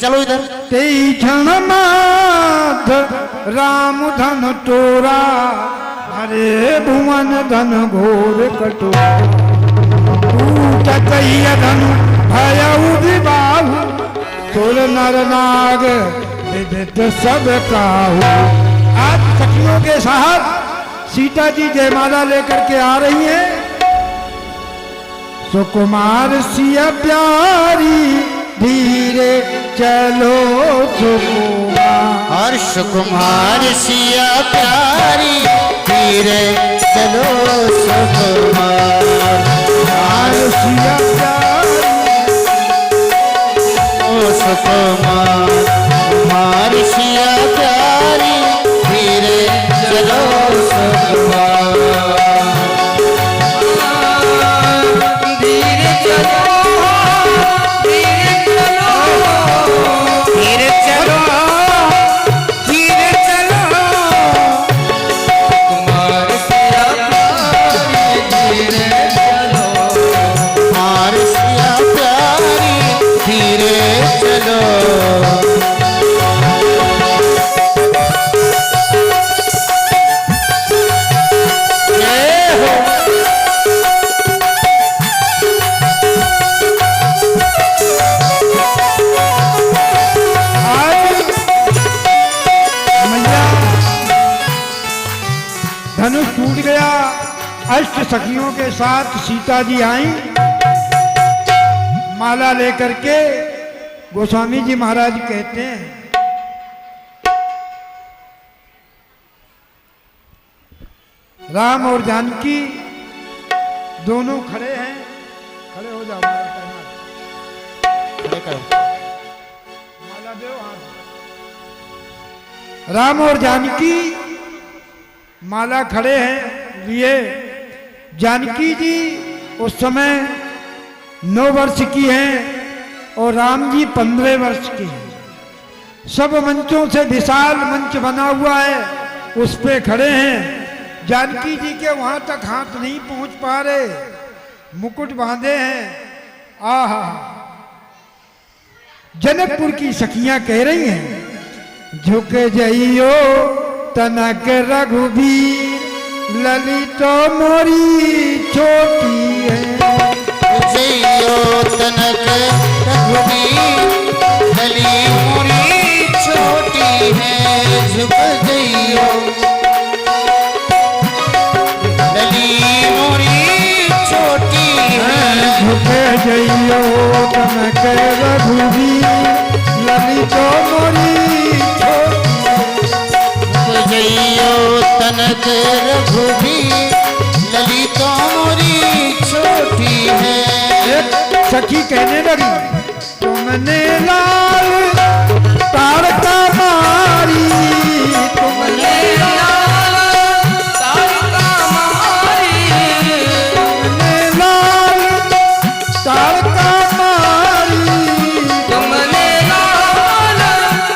चलो इधर। तेई क्षण मात्र राम धन तोरा, हरे भुवन धन घोर कटोरा। धन भयउ विबाहु, तुर नर नाग विदित सब काहू। आज सखियों के साथ सीता जी जयमाला लेकर के आ रही हैं। सुकुमार सिया प्यारी धीरे चलो सुकुमार, और सुकुमार सिया प्यारी धीरे चलो सुकुमार। सिया प्यारी ओ सुकुमार, कुमार सिया प्यारी धीरे चलो सुकुमार। धीरे चलो, धीरे चलो, धीरे चलो, धीरे चलो, कुमार सिया प्यारी धीरे चलो, कुमार सिया प्यारी धीरे चलो। धनुष टूट गया। अष्ट सखियों के साथ सीता जी आई माला लेकर के। गोस्वामी जी महाराज कहते हैं राम और जानकी दोनों खड़े हैं। खड़े हो जाओ, खड़े करो। माला दो हाथ। राम और जानकी माला खड़े हैं लिए। जानकी जी उस समय 9 वर्ष की हैं और राम जी 15 वर्ष के हैं। सब मंचों से विशाल मंच बना हुआ है, उस पे खड़े हैं। जानकी जी के वहां तक हाथ नहीं पहुंच पा रहे, मुकुट बांधे हैं। आहा, जनकपुर की सखियां कह रही हैं झुक जइयो तनक रघुबीर, ललितो मोरी छोटी है। जइयो तनक रघुबीर, लली मोरी छोटी है। झुक जइयो लली मोरी छोटी है। झुक जइयो तनक रघुबीर, ललितो मोरी छोटी है। जइयो तनक रघुबीर, ललितो मोरी छोटी है। सखी कहने लगी तुमने लाल तारका मारी, तुमने लाल तारका मारी, तुमने लाल तारका मारी, तुमने लाल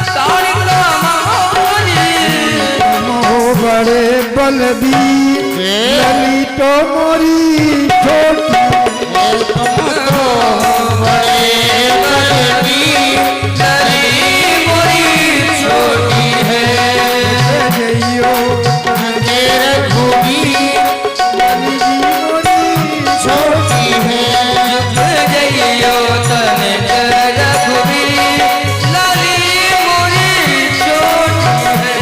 तारका मारी। तुम हो बड़े बलबीर, ललितो मोरी छोटी। बड़े बलबीर, लली मोरी छोटी है। जइयो तनक रघुबीर, लली मोरी छोटी है। जइयो तनक रघुबीर, लली मोरी छोटी है।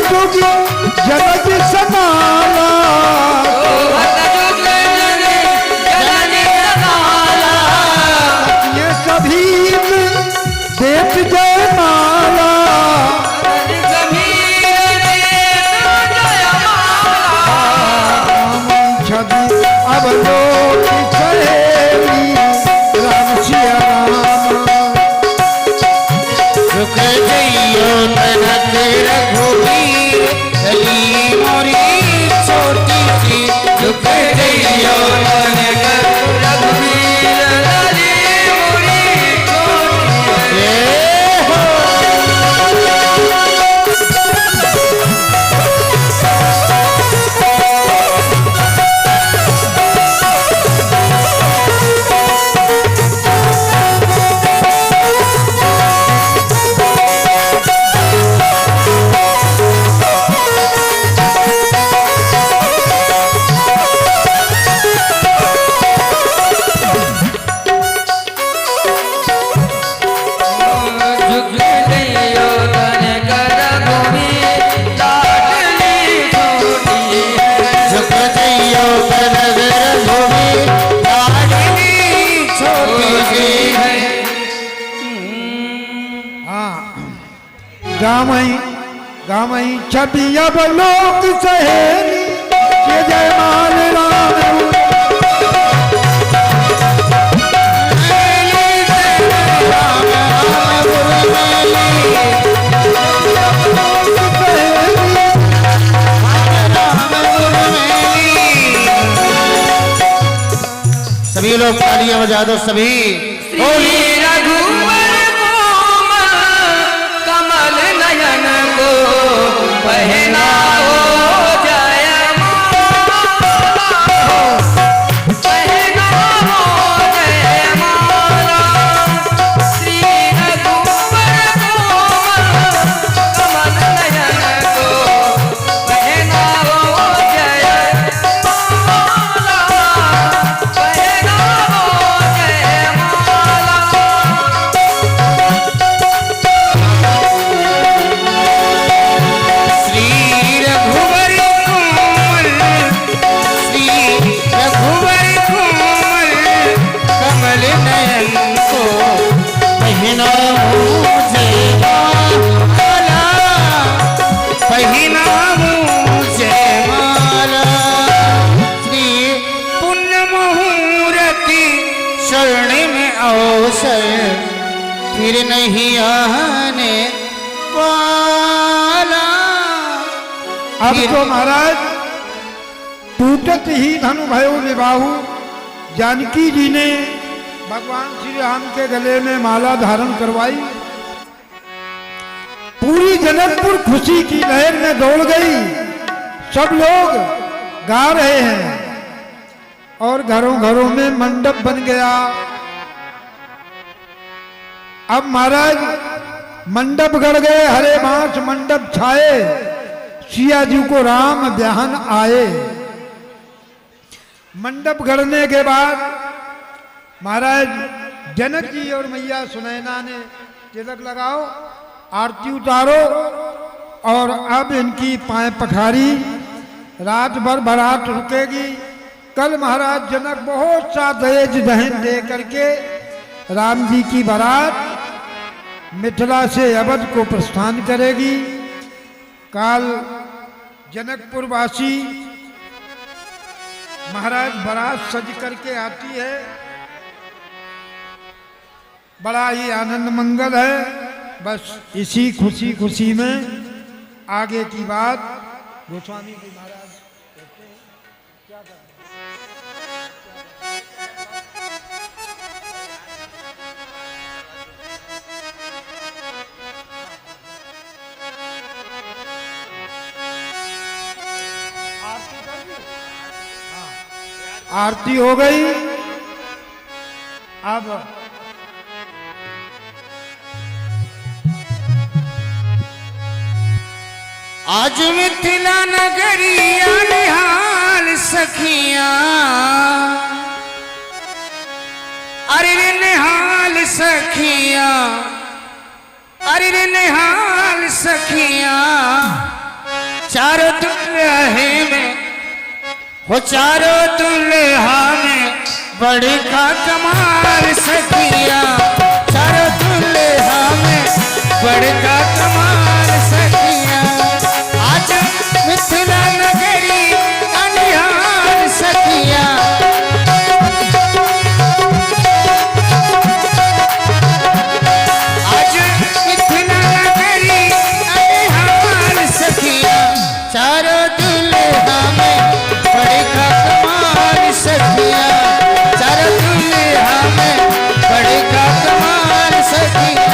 जुग जनक समाला ये सभी में देत जय माला छवि अब लोग सहेली राम सिया राम रुक जइयो तनक रघुवीर चली मोरी छोटी सी रुक जइयो तनक रघुवीर लाली मोरी छोटी ये हो झुक गइयो तनक रघुवीर लाडली छोटी है झुक जइयो तनक रघुवीर लाडली छोटी सी है हाँ गामई छवि अब लोक सहेली ये जय माल राम सभी लोग तालियां बजा दो सभी श्री रघुवर कोमल कमल नयन को पहनाओ जयमाला पहनाओ जयमाला श्री रघुवर कोमल कमल नयन को पहनाओ जयमाला पहनाओ जयमाला श्री रघुवर कोमल श्री रघुवर कोमल कमल नयन को पहनाओ जयमाला पहनाओ जयमाला श्री पुण्य मुहूर्ति शरण में अवसर फिर नहीं आने वाला अब तो महाराज टूटत ही धनु भयो विबाहु जानकी जी ने भगवान श्री राम के गले में माला धारण करवाई। पूरी जनकपुर खुशी की लहर में दौड़ गई। सब लोग गा रहे हैं और घरों घरों में मंडप बन गया। अब महाराज मंडप गड़ गए, हरे बांस मंडप छाए, सिया जी को राम ब्याहन आए। मंडप गड़ने के बाद महाराज जनक जी और मैया सुनैना ने तिलक लगाओ, आरती उतारो और अब इनकी पाएं पखारी। रात भर बारात रुकेगी। कल महाराज जनक बहुत सा दहेज दहन दे करके राम जी की बारात मिथिला से अवध को प्रस्थान करेगी। काल जनकपुर वासी महाराज बारात सज करके आती है। बड़ा ही आनंद मंगल है। बस इसी खुशी खुशी में आगे की बात गोस्वामी जी महाराज कहते हैं। क्या करें? आरती हो गई। अब आज मिथिला नगरिया निहाल सखिया, अरे रे निहाल सखिया, अरे रे निहाल सखिया, चारों दुल्हे में हो चारों दुल्हा में बड़ी का कमाल सखिया, चारों दुल्हा में बड़ी का कमाल सखिया। आज मिथिला नगरी अनिहार सखिया, आज मिथिला नगरी अनिहार सखिया, चारों दुल्हा में बड़ी का कमाल सखिया, चारों दुल्हा में बड़ी का कमाल सखिया।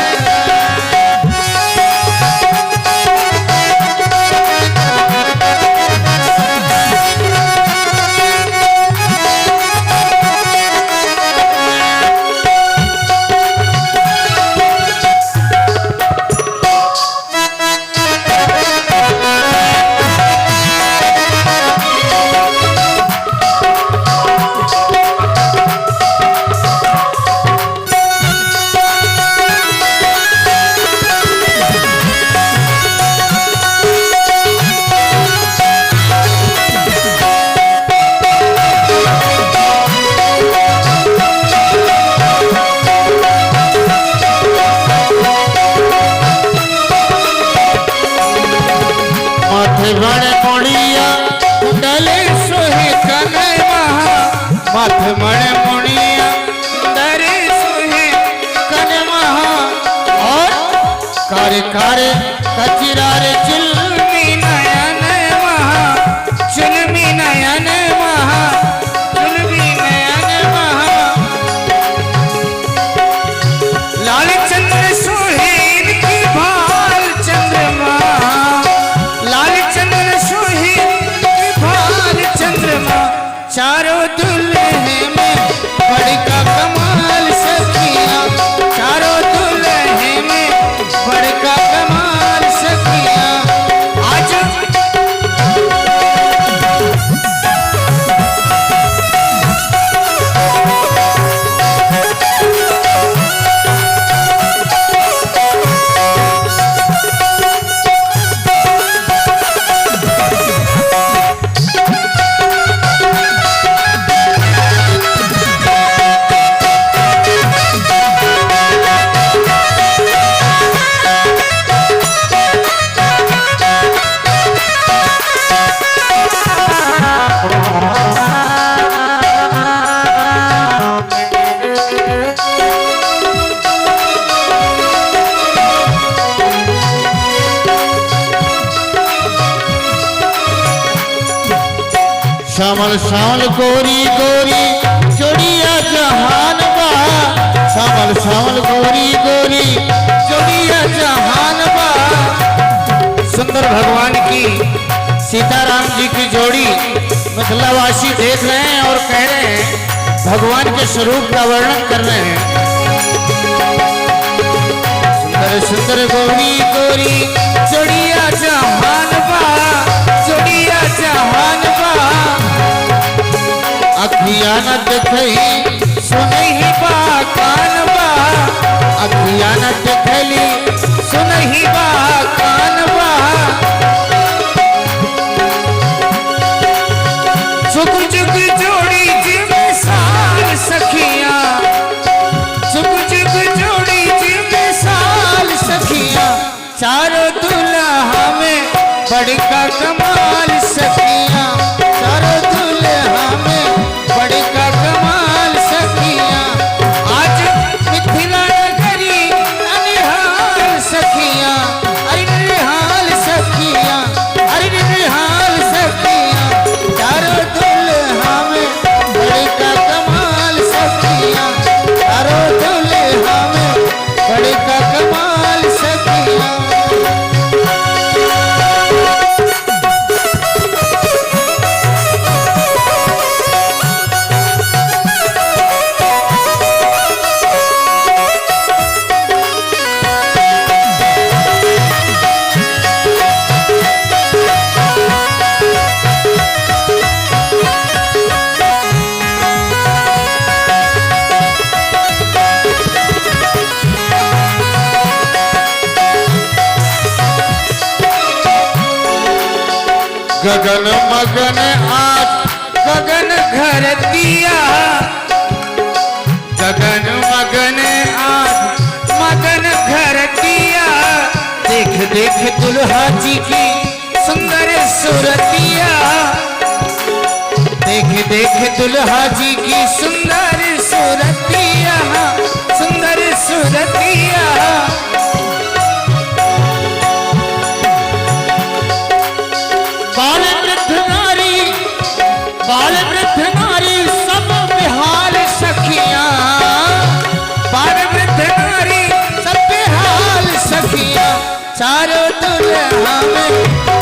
माथे बड़े मुड़िया कुंडले सोहे कने महा, माथे बड़े मुड़िया कुंडले सोहे कने महा, और कारे कारे कचिरारे चुलमी नयन महा, चुलमी नयन महा, चुलमी नयन महा। लाल चंद्र सोहे इनकी भाल चंद्रमा, लाल चंद्र सोहे इनकी भाल चंद्रमा, चारों दुल्हे में बड़ी का कमाल सखिया, चारों दुल्हे में बड़ी का कमाल सखिया। आज श्यामल श्यामल गोरी गोरी जोड़िया जहान बा, श्यामल श्यामल गोरी गोरी जोड़िया जहान बा। सुंदर भगवान की सीताराम जी की जोड़ी मिथिलावासी देख रहे हैं और कह रहे हैं, भगवान के स्वरूप का वर्णन कर रहे हैं। सुंदर सुंदर गोरी गोरी जोड़िया जहान बा, जोड़िया जहान बा। अखिया न देखई सुनहि बा कान बा, अखिया न देखली सुनहि बा कान बा। जुग जुग जोड़ी जिम साल सखिया, जुग जुग जोड़ी जिम साल सखिया, चारों दुल्हा में बड़ी का कमाल सखिया, चारों दुल्हा में बड़ी का कमाल सखिया। आज मिथिला नगरी अनिहाल सखिया, अरे निहाल सखिया, अरे निहाल सखिया, चारों दुल्हा में बड़ी का कमाल सखिया, चारों दुल्हा में बड़ी का कमाल सखिया। गगन मगन आज गगन घर दिया, गगन मगन आज मगन घर दिया। देख देख दुल्हा जी की सुंदर सूरतिया, देख देख दुल्हा जी की सुंदर सूरतिया, सुंदर सूरतिया। बाल वृद्ध नारी, बाल वृद्ध नारी सब बेहाल सखियां, बाल वृद्ध नारी सब बेहाल सखियां। चारों दुल्हा में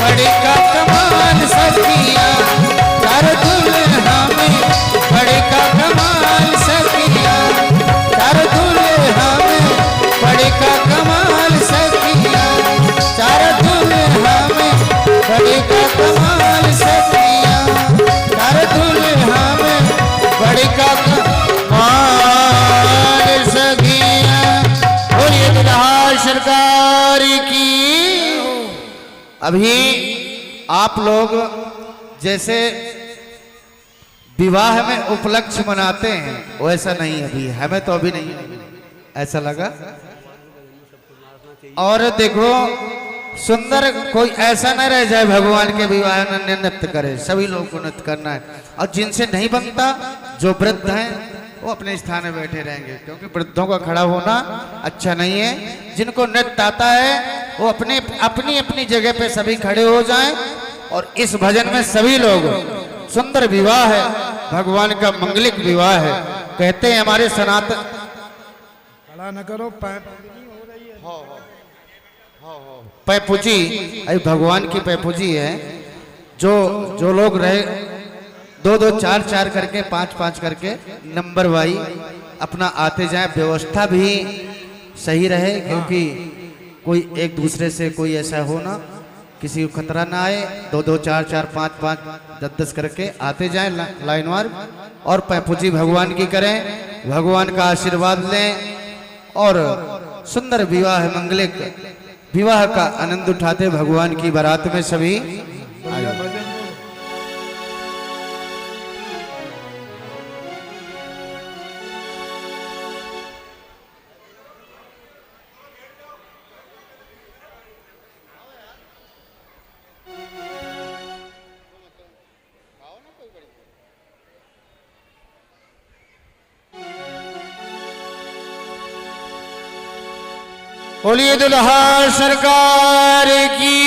बड़े का कमाल सखियां, चारों दुल्हा में बड़े का कमाल सखियां, चारों दुल्हा में बड़े का कमाल सखियां, चारों दुल्हा में बड़े का कमाल सखियां, चारों दुल्हा में बड़े का कमाल सखियां। और ये दुल्हा सरकार की। अभी आप लोग जैसे विवाह में उपलक्ष्य मनाते हैं वैसा नहीं, अभी हमें तो अभी नहीं ऐसा लगा। और देखो सुंदर कोई ऐसा न रह जाए भगवान के विवाह में नृत्य करे, सभी लोगों को नृत्य करना है। और जिनसे नहीं बनता, जो वृद्ध हैं वो अपने स्थान में बैठे रहेंगे, क्योंकि वृद्धों का खड़ा होना अच्छा नहीं है। जिनको नृत्य आता है वो अपने अपनी अपनी जगह पे सभी खड़े हो जाएं। और इस भजन में सभी लोग, सुंदर विवाह है, भगवान का मंगलिक विवाह है। कहते हैं हमारे सनातन, खड़ा न करो, पैप हो रही है। पैपूजी, अभी भगवान की पैपूजी है। जो जो लोग रहे 2-2 4-4 करके 5-5 करके नंबर वाई अपना आते जाए, व्यवस्था भी सही रहे, क्योंकि कोई एक दूसरे से कोई ऐसा हो ना, किसी को खतरा ना आए। 2-2 4-4 5-5 10-10 करके आते जाए लाइनवार, और पैपूजी भगवान की करें, भगवान का आशीर्वाद लें और सुंदर विवाह मंगलिक विवाह का आनंद उठाते भगवान की बारात में सभी। बोलिए दुल्हा सरकार की,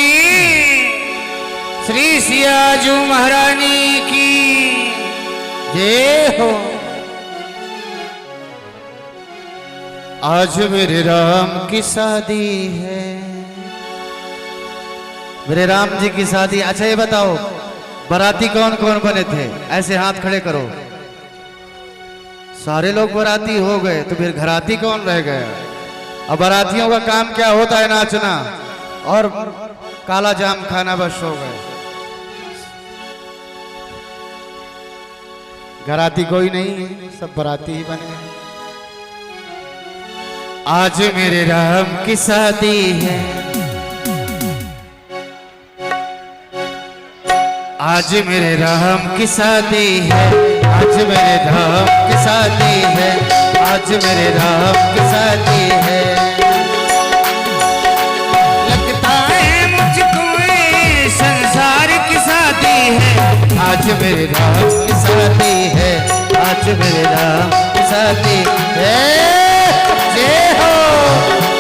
श्री सियाजू महारानी की जय हो। आज मेरे राम की शादी है, मेरे राम जी की शादी। अच्छा ये बताओ बाराती कौन कौन बने थे? ऐसे हाथ खड़े करो। सारे लोग बाराती हो गए, तो फिर घराती कौन रह गया? अब बारातियों का काम क्या होता है? नाचना और काला जाम खाना, बस हो गए। घराती कोई नहीं है, सब बाराती ही बने। आज मेरे राम की शादी है, आज मेरे राम की शादी है, आज मेरे राम की शादी है, आज मेरे राम की शादी है। लगता है मुझको ये संसार की शादी है। आज मेरे राम की शादी है, आज मेरे राम की शादी है। जय हो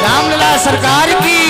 रामलला सरकार की।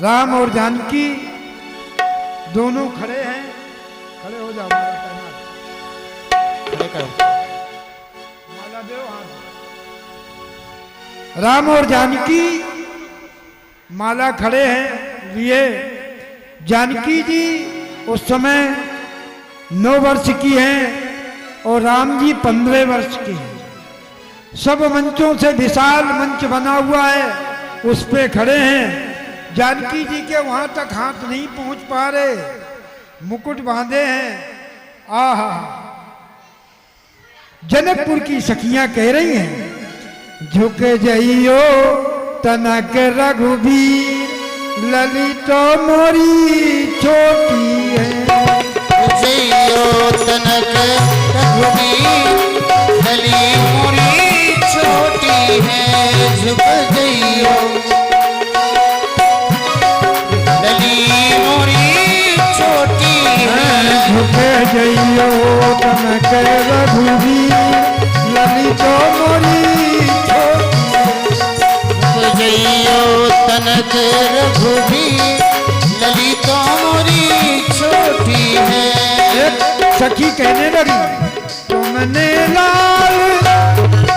राम और जानकी दोनों खड़े हैं। खड़े हो जाओ, माला पहना दो। खड़े करो। माला दो हाथ। राम और जानकी माला खड़े हैं लिए। जानकी जी उस समय 9 वर्ष की हैं और राम जी 15 वर्ष के हैं। सब मंचों से विशाल मंच बना हुआ है, उस पे खड़े हैं। जानकी जी के वहां तक हाथ नहीं पहुंच पा रहे, मुकुट बांधे हैं। आहा, जनकपुर की सखियां कह रही हैं, झुक जइयो तनक रघुबीर, ललितो मोरी छोटी है। जइयो तनक रघुबीर, लली मोरी छोटी है। झुक जइयो लली मोरी छोटी है। झुक जइयो तनक रघुबीर, ललितो मोरी छोटी है। जइयो तनक रघुबीर, ललितो मोरी छोटी है। सखी कहने लगी, तुमने लाल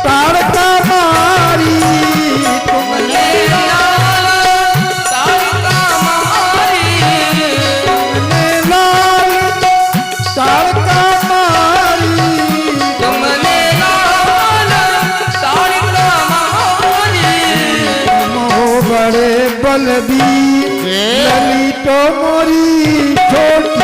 तारका मारी, तुमने लाल तारका मारी, तुमने लाल तारका मारी, तुमने लाल तारका मारी। तुम हो बड़े बलबीर, ललितो मोरी छोटी।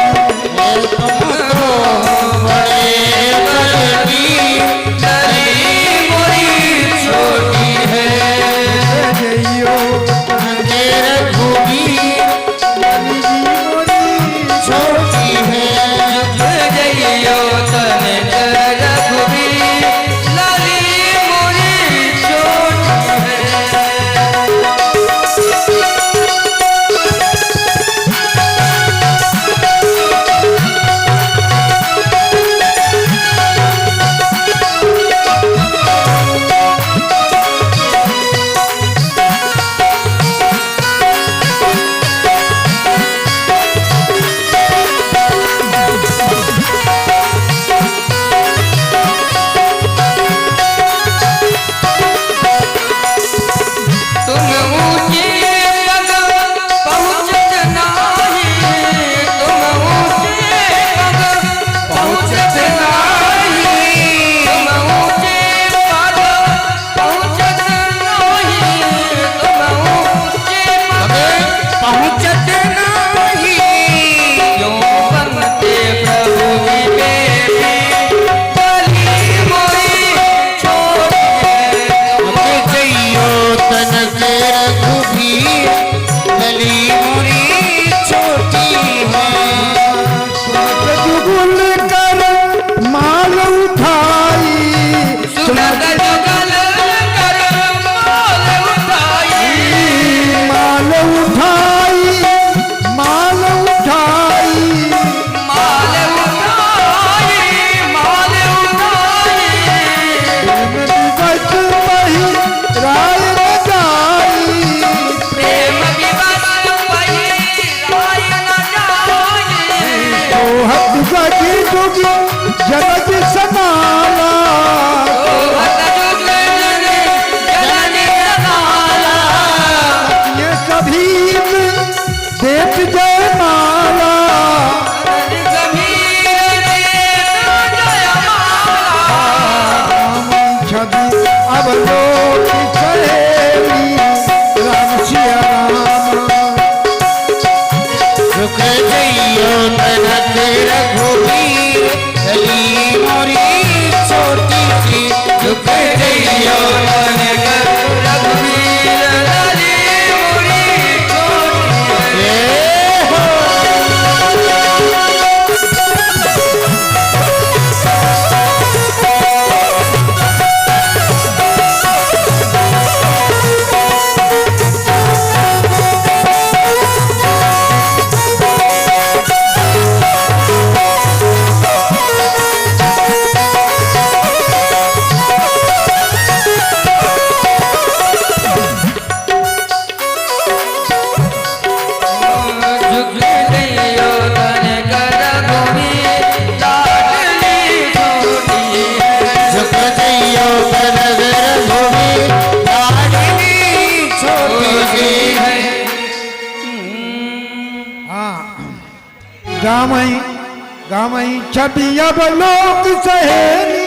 गामई छवि अब लोक सहेली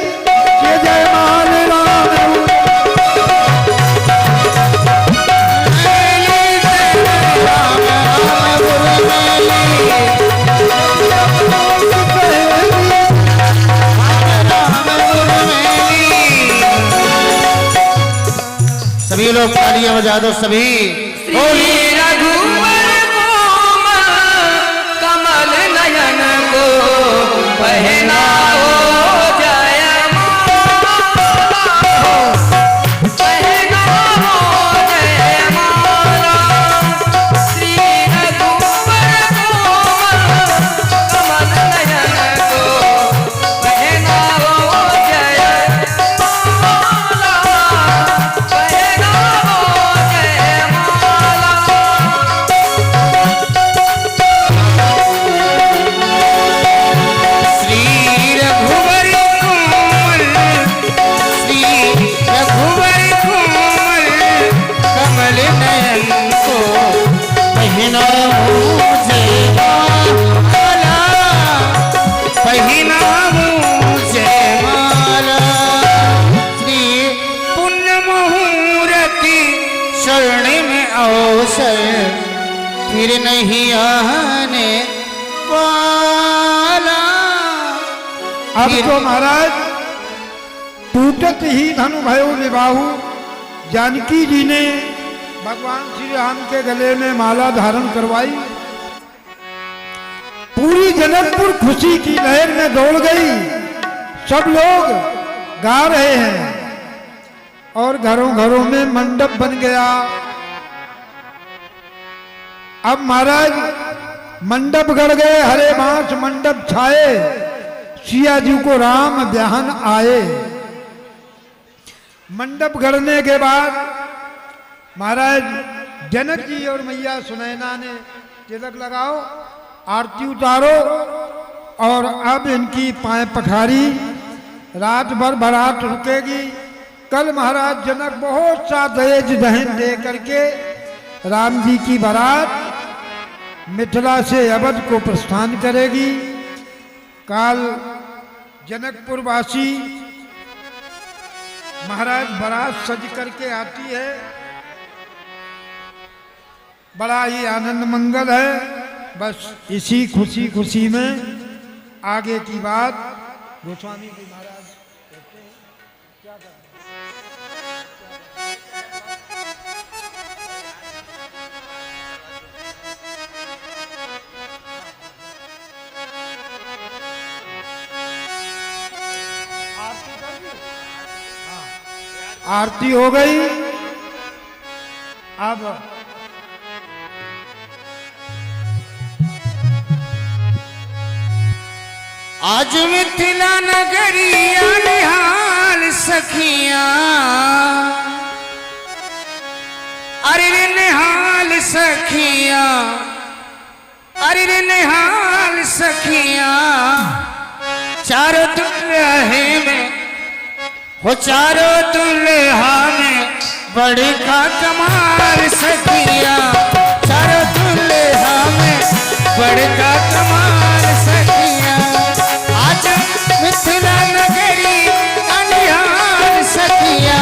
के जयमाल राम सभी लोग तालियां बजा दो सभी। श्री रघुवर कमल नयन को पहनाओ फिर नहीं आने वाला। अब तो महाराज टूटत ही धनु भयो विबाहु। जानकी जी ने भगवान श्री राम के गले में माला धारण करवाई। पूरी जनकपुर खुशी की लहर में दौड़ गई। सब लोग गा रहे हैं और घरों घरों में मंडप बन गया। अब महाराज मंडप गड़ गए, हरे बांस मंडप छाए। सिया जी को राम ब्याहन आए। मंडप गड़ने के बाद महाराज जनक जी और मैया सुनैना ने तिलक लगाओ, आरती उतारो और अब इनकी पाएं पखारी। रात भर बारात रुकेगी। कल महाराज जनक बहुत सा दहेज दहन दे करके राम जी की बारात मिथिला से अवध को प्रस्थान करेगी। काल जनकपुर वासी महाराज बारात सज करके आती है। बड़ा ही आनंद मंगल है। बस इसी खुशी खुशी में आगे की बात गोस्वामी जी महाराज कहते हैं। क्या करना आरती हो गई। अब आज मिथिला नगरिया निहाल सखिया, अरे रे निहाल सखिया, अरे रे निहाल सखिया। चारों दुल्हे में हो, चारों दुल्हा में बड़ी का कमाल सखिया। चारों दुल्हा में बड़ी का कमाल सखिया। आज मिथिला नगरी अनिहाल सखिया,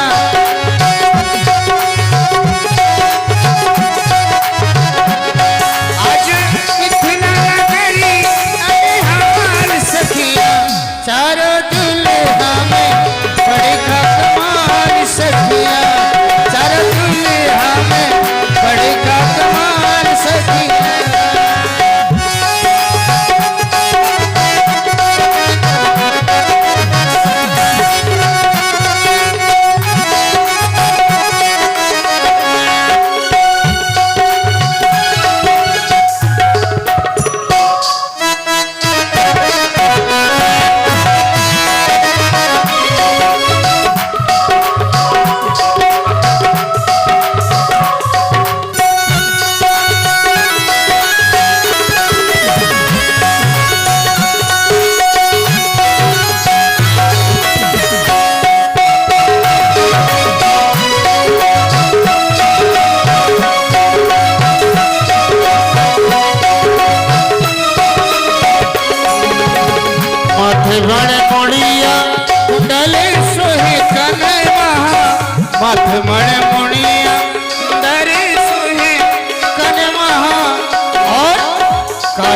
आज मिथिला नगरी अनिहाल सखिया। चारों दुल्हा में बड़ी का कमाल सखिया। चारों दुल्हा में बड़ी का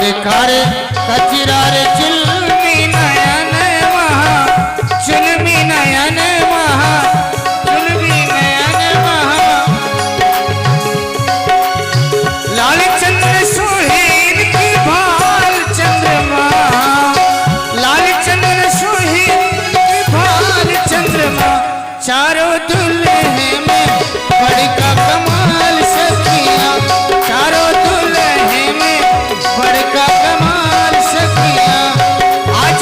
रे खारे कचरा रे चुलमी नयन महा चुलमी नयन महा चुलमी नयन महा लाल चंद्र सोहेन की भाल चंद्रमा लाल चंद्र सोहेन की भाल चंद्रमा चारों दुल्हे में बड़का कमाल सखिया चारों दुल्हे में बड़का कमाल सखिया आज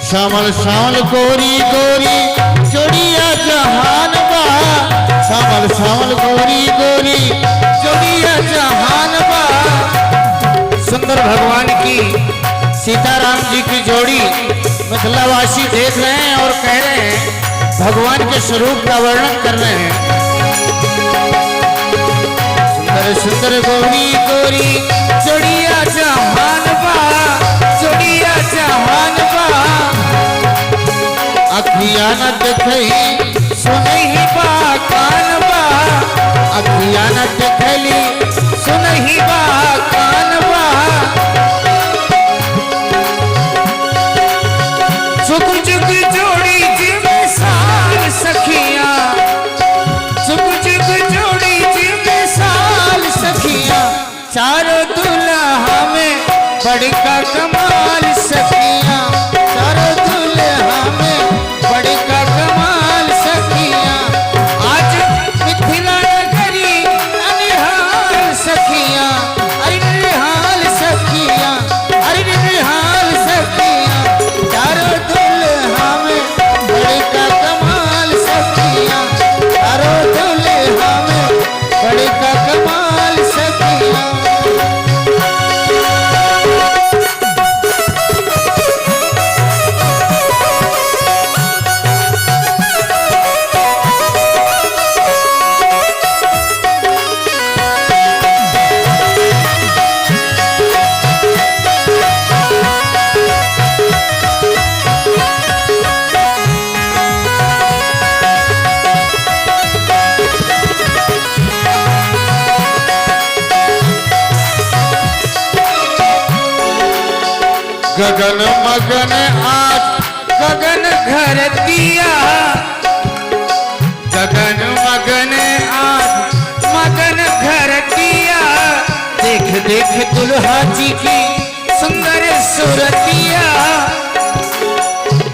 श्यामल श्यामल गोरी गोरी जोड़िया जहान बा श्यामल श्यामल गोरी गोरी जोड़िया जहान बा सुंदर भगवान की सीताराम जी की जोड़ी मिथिलावासी देख रहे हैं और कह रहे हैं भगवान के स्वरूप का वर्णन कर रहे हैं सुंदर सुंदर गोरी गोरी जोड़िया जहान बा जोड़िया जहान बा अखिया न देखई सुनहि बा कान बा अखिया न देखली सुनहि बा कान बा जुग जुग जोड़ी जिमें साल सखिया जुग जुग जोड़ी जिमें साल सखिया चारों दुल्हा में बड़का कमाल सखिया चारों दुल्हा में बड़का कमाल सखिया आज मिथिला नगरी अनिहाल सखिया अरे निहाल सखिया अरे निहाल सखिया चारों दुल्हा में बड़का कमाल सखिया चारों दुल्हा में बड़का कमाल सखिया गगन मगन आज गगन घर दिया गगन मगन आज मगन घर दिया देख देख दुल्हा जी की सुंदर सूरतिया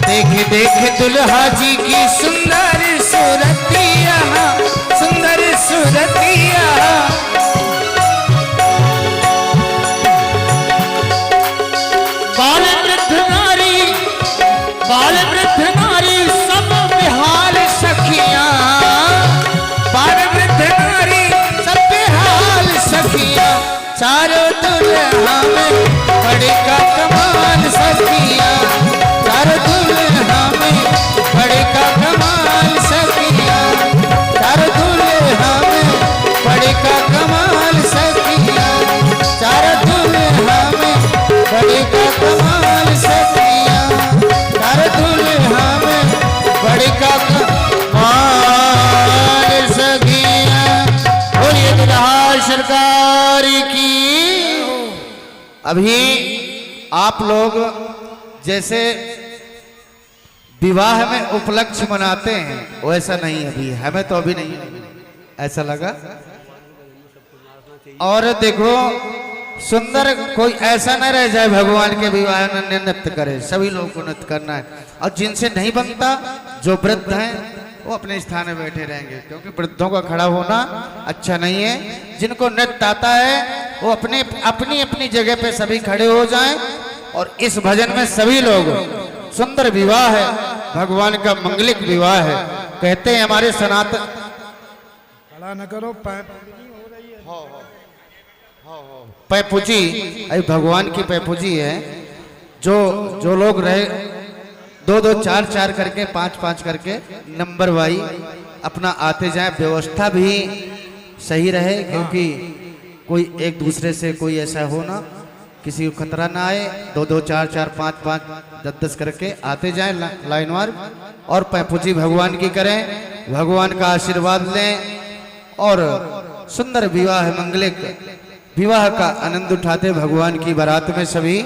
देख देख दुल्हा जी की सुंदर सूरतिया सुंदर सूरतिया बाल वृद्ध नारी सब बेहाल सखिया बाल वृद्ध नारी सब बेहाल सखिया चारों दुल्हा में बड़का कमाल सखिया चारों दुल्हा में बड़का कमाल सखिया चारों दुल्हा में बड़का कमाल सखिया चारों दुल्हा में बड़का कमाल सखिया चारों दुल्हा में बड़का कमाल सखिया बोलिए दुल्हा सरकार की। अभी आप लोग जैसे विवाह में उपलक्ष्य मनाते हैं वैसा नहीं अभी हमें तो अभी नहीं ऐसा लगा। और देखो सुंदर कोई ऐसा न रह जाए भगवान के विवाह में नृत्य करे, सभी लोगों को नृत्य करना है। और जिनसे नहीं बनता जो वृद्ध हैं वो अपने स्थान में बैठे रहेंगे, क्योंकि वृद्धों का खड़ा होना अच्छा नहीं है। जिनको नृत्य आता है वो अपने अपनी अपनी जगह पे सभी खड़े हो जाएं और इस भजन में सभी लोग, सुंदर विवाह है, भगवान का मंगलिक विवाह है। कहते हैं हमारे सनातन, खड़ा न करो, पैपूजी हो रही है। पैपूजी, अरे भगवान की पैपूजी है। जो लोग रहे 2-2 4-4 करके 5-5 करके नंबर वाई अपना आते जाए, व्यवस्था भी सही रहे, क्योंकि कोई एक दूसरे से कोई ऐसा हो ना, किसी को खतरा ना आए। 2-2 4-4 5-5 10-10 करके आते जाएं लाइनवार, और पैपूजी भगवान की करें, भगवान का आशीर्वाद लें और सुंदर विवाह मंगलिक विवाह का आनंद उठाते भगवान की बारात में सभी।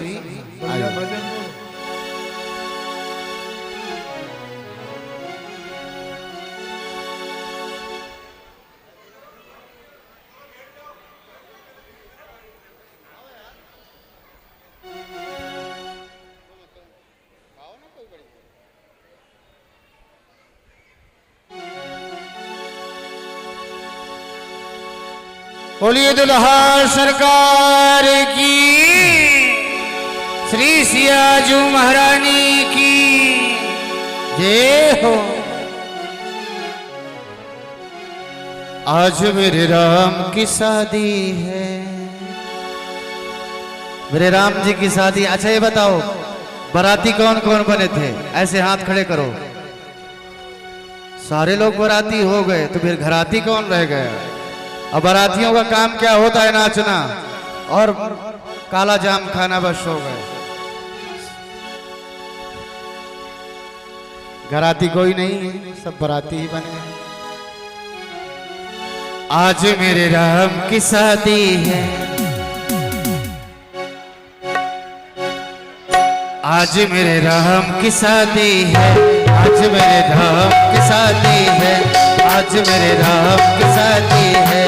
बोलिए दुल्हा सरकार की, श्री सियाजू महारानी की जय हो। आज मेरे राम की शादी है, मेरे राम जी की शादी। अच्छा ये बताओ, बाराती कौन कौन बने थे? ऐसे हाथ खड़े करो। सारे लोग बाराती हो गए, तो फिर घराती कौन रह गया? अब बारातियों का काम क्या होता है? नाचना और काला जाम खाना, बस हो गए। घराती कोई नहीं है, सब बाराती ही बने। आज मेरे राम की शादी है, आज मेरे राम की शादी है, आज मेरे राम की शादी है, आज मेरे राम की शादी है।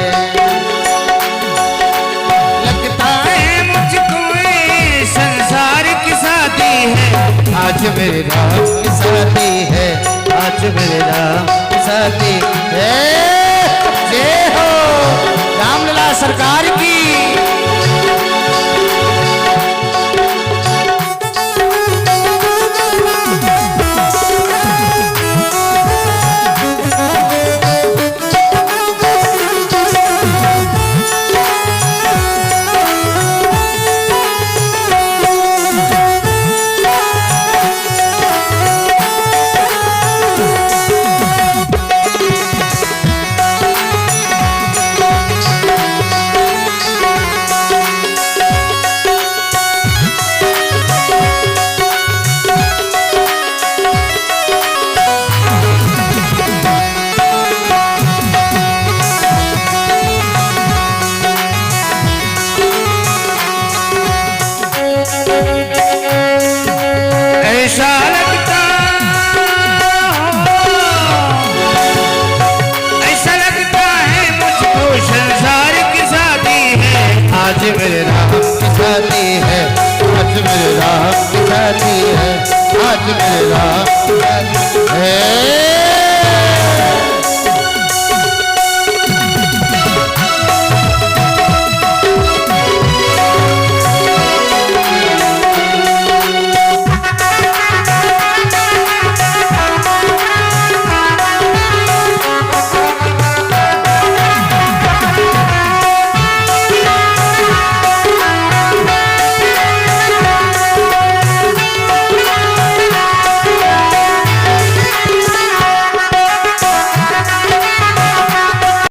लगता है मुझको ये संसार की शादी है, आज मेरे राम की शादी है, आज मेरे राम की शादी है। जय हो रामलला सरकार की। आज मेरे राम की शादी है, आज मेरे राम की शादी है, आज मेरे राम की शादी है।